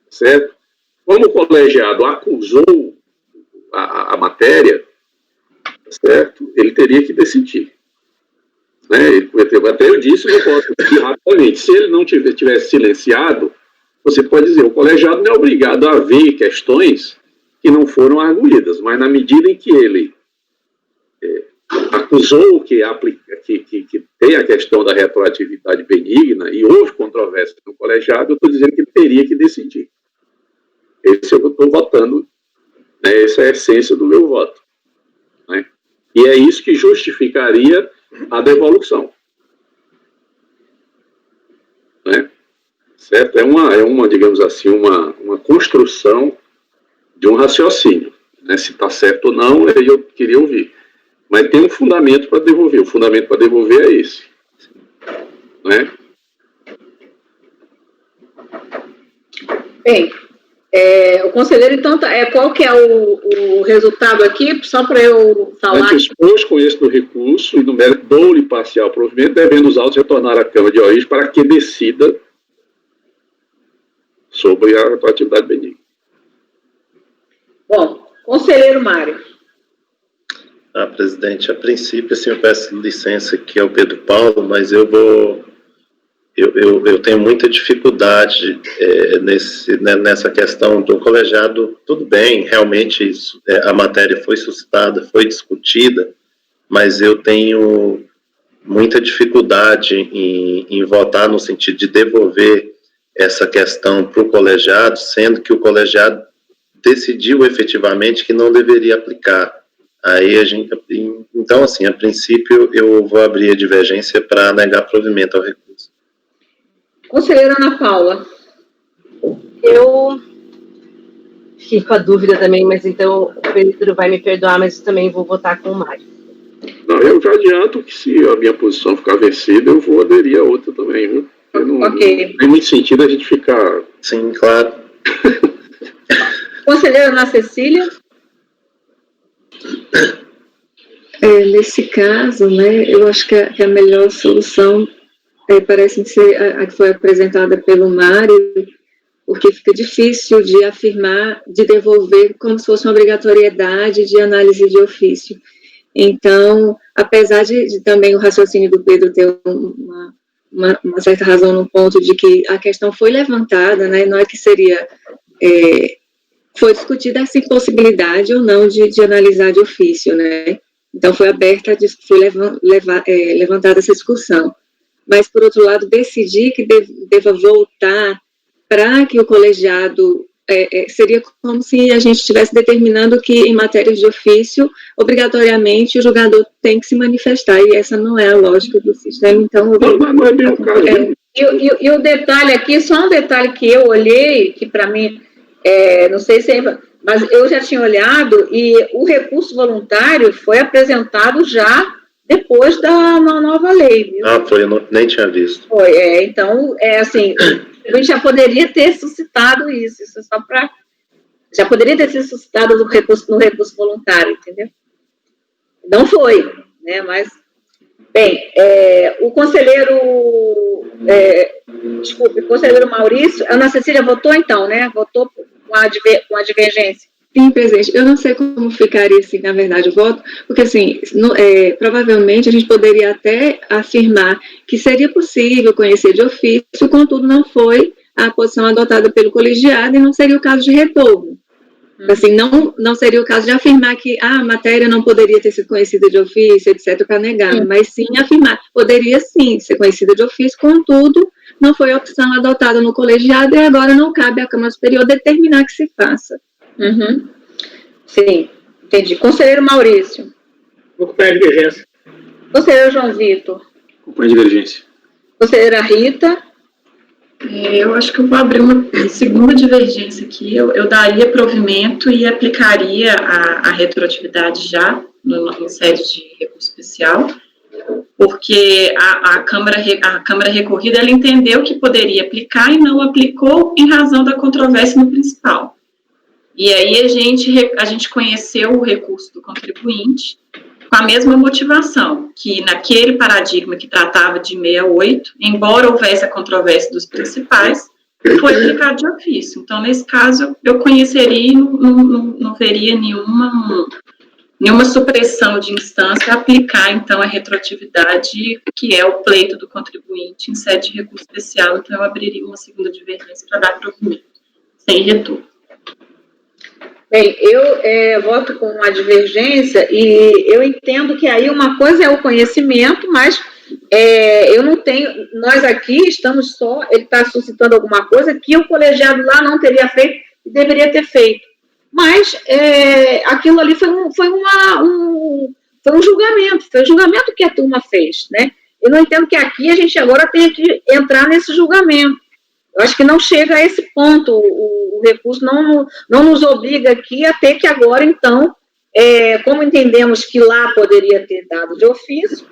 certo? Como o colegiado acusou a matéria, certo? Ele teria que decidir. Né? Até eu disse, eu posso dizer rapidamente, se ele não tivesse silenciado, você pode dizer, o colegiado não é obrigado a ver questões que não foram arguídas, mas na medida em que ele acusou que tem a questão da retroatividade benigna e houve controvérsia no colegiado, eu estou dizendo que ele teria que decidir. Esse é o que eu estou votando, né? Essa é a essência do meu voto. Né? E é isso que justificaria a devolução. Né? Certo? É uma, digamos assim, uma construção de um raciocínio. Né? Se está certo ou não, aí eu queria ouvir. Mas tem um fundamento para devolver. O fundamento para devolver é esse. Né? Bem, o conselheiro, então, qual que é o resultado aqui? Só para eu falar. Dispôs com esse do recurso e no mérito dou-lhe parcial provimento, devendo os autos retornar à Câmara de origem para que decida sobre a atividade benigna. Bom, conselheiro Mário. Presidente, a princípio, assim, eu peço licença aqui ao Pedro Paulo, mas eu tenho muita dificuldade nessa questão do colegiado. Tudo bem, realmente a matéria foi suscitada, foi discutida, mas eu tenho muita dificuldade em votar no sentido de devolver essa questão para o colegiado, sendo que o colegiado decidiu efetivamente que não deveria aplicar. Aí então, assim, a princípio eu vou abrir a divergência para negar provimento ao recurso. Conselheira Ana Paula. Eu fiquei com a dúvida também, mas então o Pedro vai me perdoar, mas também vou votar com o Mário. Não, eu já adianto que se a minha posição ficar vencida, eu vou aderir a outra também, viu? Não tem muito sentido a gente ficar... Sim, claro. Conselheira Ana Cecília. Nesse caso, né, eu acho que a melhor solução parece ser a que foi apresentada pelo Mário, porque fica difícil de afirmar, de devolver como se fosse uma obrigatoriedade de análise de ofício. Então, apesar de também o raciocínio do Pedro ter uma certa razão no ponto de que a questão foi levantada, né, não é que seria... foi discutida essa impossibilidade ou não de analisar de ofício, né? Então, foi levantada essa discussão. Mas, por outro lado, decidir que deva voltar para que o colegiado... seria como se a gente estivesse determinando que, em matérias de ofício, obrigatoriamente o julgador tem que se manifestar, e essa não é a lógica do sistema, então... Não é bem o caso. E o detalhe aqui, só um detalhe que eu olhei, que para mim... não sei se mas eu já tinha olhado e o recurso voluntário foi apresentado já depois da nova lei, viu? Foi, eu nem tinha visto. Foi, então, assim, a gente já poderia ter suscitado isso é só para... Já poderia ter sido suscitado no recurso voluntário, entendeu? Não foi, né, mas... Bem, o conselheiro... o conselheiro Maurício... A Ana Cecília votou, então, né? Votou com a divergência. Sim, presidente. Eu não sei como ficaria, assim, na verdade, o voto, porque, assim, provavelmente a gente poderia até afirmar que seria possível conhecer de ofício, contudo, não foi a posição adotada pelo colegiado e não seria o caso de retorno. Assim, não seria o caso de afirmar que a matéria não poderia ter sido conhecida de ofício, etc., para negar, mas sim afirmar, poderia sim ser conhecida de ofício, contudo, não foi a opção adotada no colegiado e agora não cabe à Câmara Superior determinar que se faça. Uhum. Sim, entendi. Conselheiro Maurício. Vou acompanhar a divergência. Conselheiro João Vitor. Acompanho a divergência. Conselheira Rita. Eu acho que eu vou abrir uma segunda divergência aqui. Eu daria provimento e aplicaria a retroatividade já no sede de recurso especial, porque a Câmara recorrida ela entendeu que poderia aplicar e não aplicou em razão da controvérsia no principal. E aí a gente conheceu o recurso do contribuinte com a mesma motivação, que naquele paradigma que tratava de 68, embora houvesse a controvérsia dos principais, foi aplicado de ofício. Então, nesse caso, eu conheceria e não veria nenhuma supressão de instância a aplicar, então, a retroatividade, que é o pleito do contribuinte em sede de recurso especial. Então, eu abriria uma segunda divergência para dar provimento, sem retorno. Bem, eu voto com uma divergência e eu entendo que aí uma coisa é o conhecimento, mas eu não tenho, nós aqui estamos só, ele está suscitando alguma coisa que o colegiado lá não teria feito e deveria ter feito. Mas aquilo ali foi um julgamento, foi o julgamento que a turma fez, né? Eu não entendo que aqui a gente agora tenha que entrar nesse julgamento. Eu acho que não chega a esse ponto, o recurso não nos obriga aqui a ter que agora, então, como entendemos que lá poderia ter dado de ofício,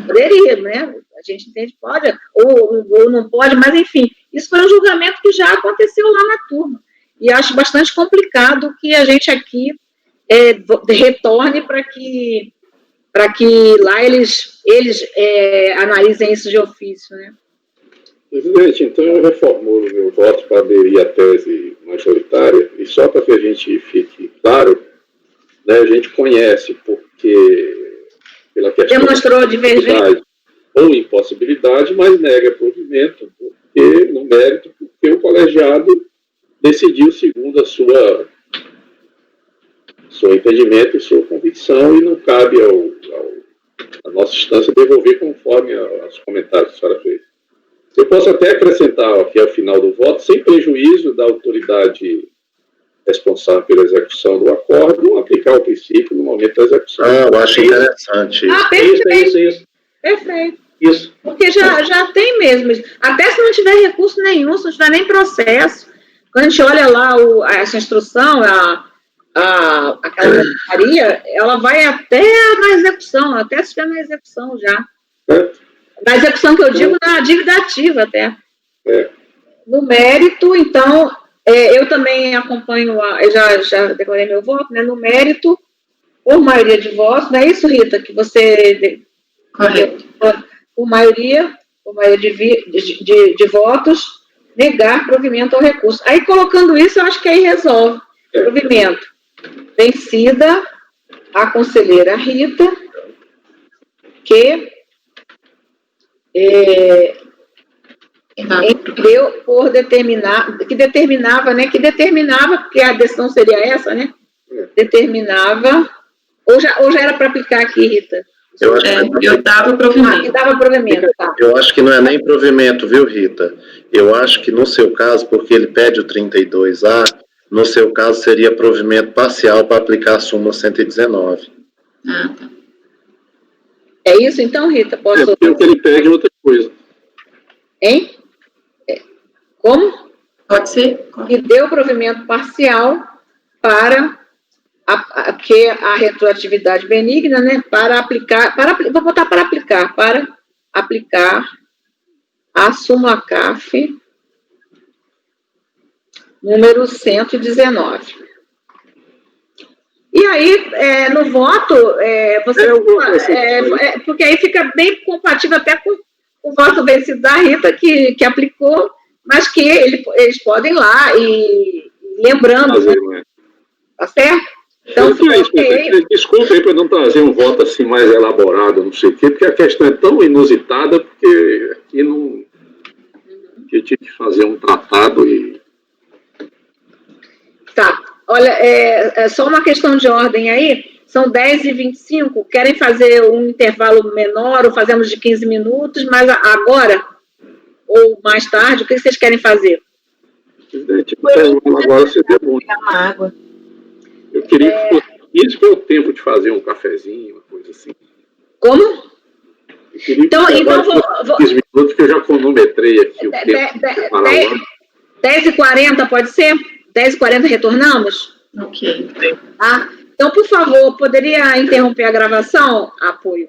poderia, né? A gente entende que pode, ou não pode, mas enfim, isso foi um julgamento que já aconteceu lá na turma. E acho bastante complicado que a gente aqui retorne para que lá eles analisem isso de ofício, né? Presidente, então eu reformulo meu voto para aderir à tese majoritária, e só para que a gente fique claro, né, a gente conhece porque, pela questão demonstrou divergência ou impossibilidade, mas nega provimento, porque, no mérito, porque o colegiado decidiu segundo a seu entendimento e sua convicção, e não cabe a nossa instância devolver conforme os comentários que a senhora fez. Eu posso até acrescentar aqui ao final do voto, sem prejuízo da autoridade responsável pela execução do acordo, aplicar o princípio no momento da execução. Eu acho interessante isso. Perfeito. Isso. Perfeito. Isso. Porque já tem mesmo. Até se não tiver recurso nenhum, se não tiver nem processo. Quando a gente olha lá essa instrução, aquela Maria, ela vai até na execução, até se estiver na execução já. Na execução que eu digo, na dívida ativa até. No mérito, então, eu também acompanho, eu já declarei meu voto, né? No mérito, por maioria de votos, não é isso, Rita, que você... Correto. Por maioria de votos, negar provimento ao recurso. Aí, colocando isso, eu acho que aí resolve. Provimento. Vencida a conselheira Rita, que deu por determinar, que determinava, porque a decisão seria essa, né? Determinava, ou já era para aplicar aqui, Rita? Eu dava provimento. Que dava provimento, tá. Eu acho que não é nem provimento, viu, Rita? Eu acho que no seu caso, porque ele pede o 32A, no seu caso seria provimento parcial para aplicar a súmula 119. Ah, tá. É isso então, Rita? Posso... porque o que ele pede é outra coisa. Hein? Como? Pode ser? Que deu provimento parcial para que a retroatividade benigna, né, para aplicar a súmula CAF número 119. E aí, no voto, porque aí fica bem compatível até com o voto vencido da Rita, que aplicou, mas que eles podem ir lá e lembrando, né? Tá certo? Então, Então é isso, ok. desculpa aí para não trazer um voto assim mais elaborado, não sei o quê, porque a questão é tão inusitada, porque aqui não... Eu tinha que fazer um tratado e... Tá. Olha, é só uma questão de ordem aí. São 10h25. Querem fazer um intervalo menor ou fazemos de 15 minutos, mas agora ou mais tarde, o que vocês querem fazer? Presidente, agora seria bom. Água. Eu queria que fosse isso foi o tempo de fazer um cafezinho, uma coisa assim. Como? Eu queria Então que vou... 15 minutos, que eu já cronometrei aqui o tempo. 10h40 pode ser? 10h40 retornamos? Ok. Tá? Então, por favor, poderia interromper a gravação? Apoio.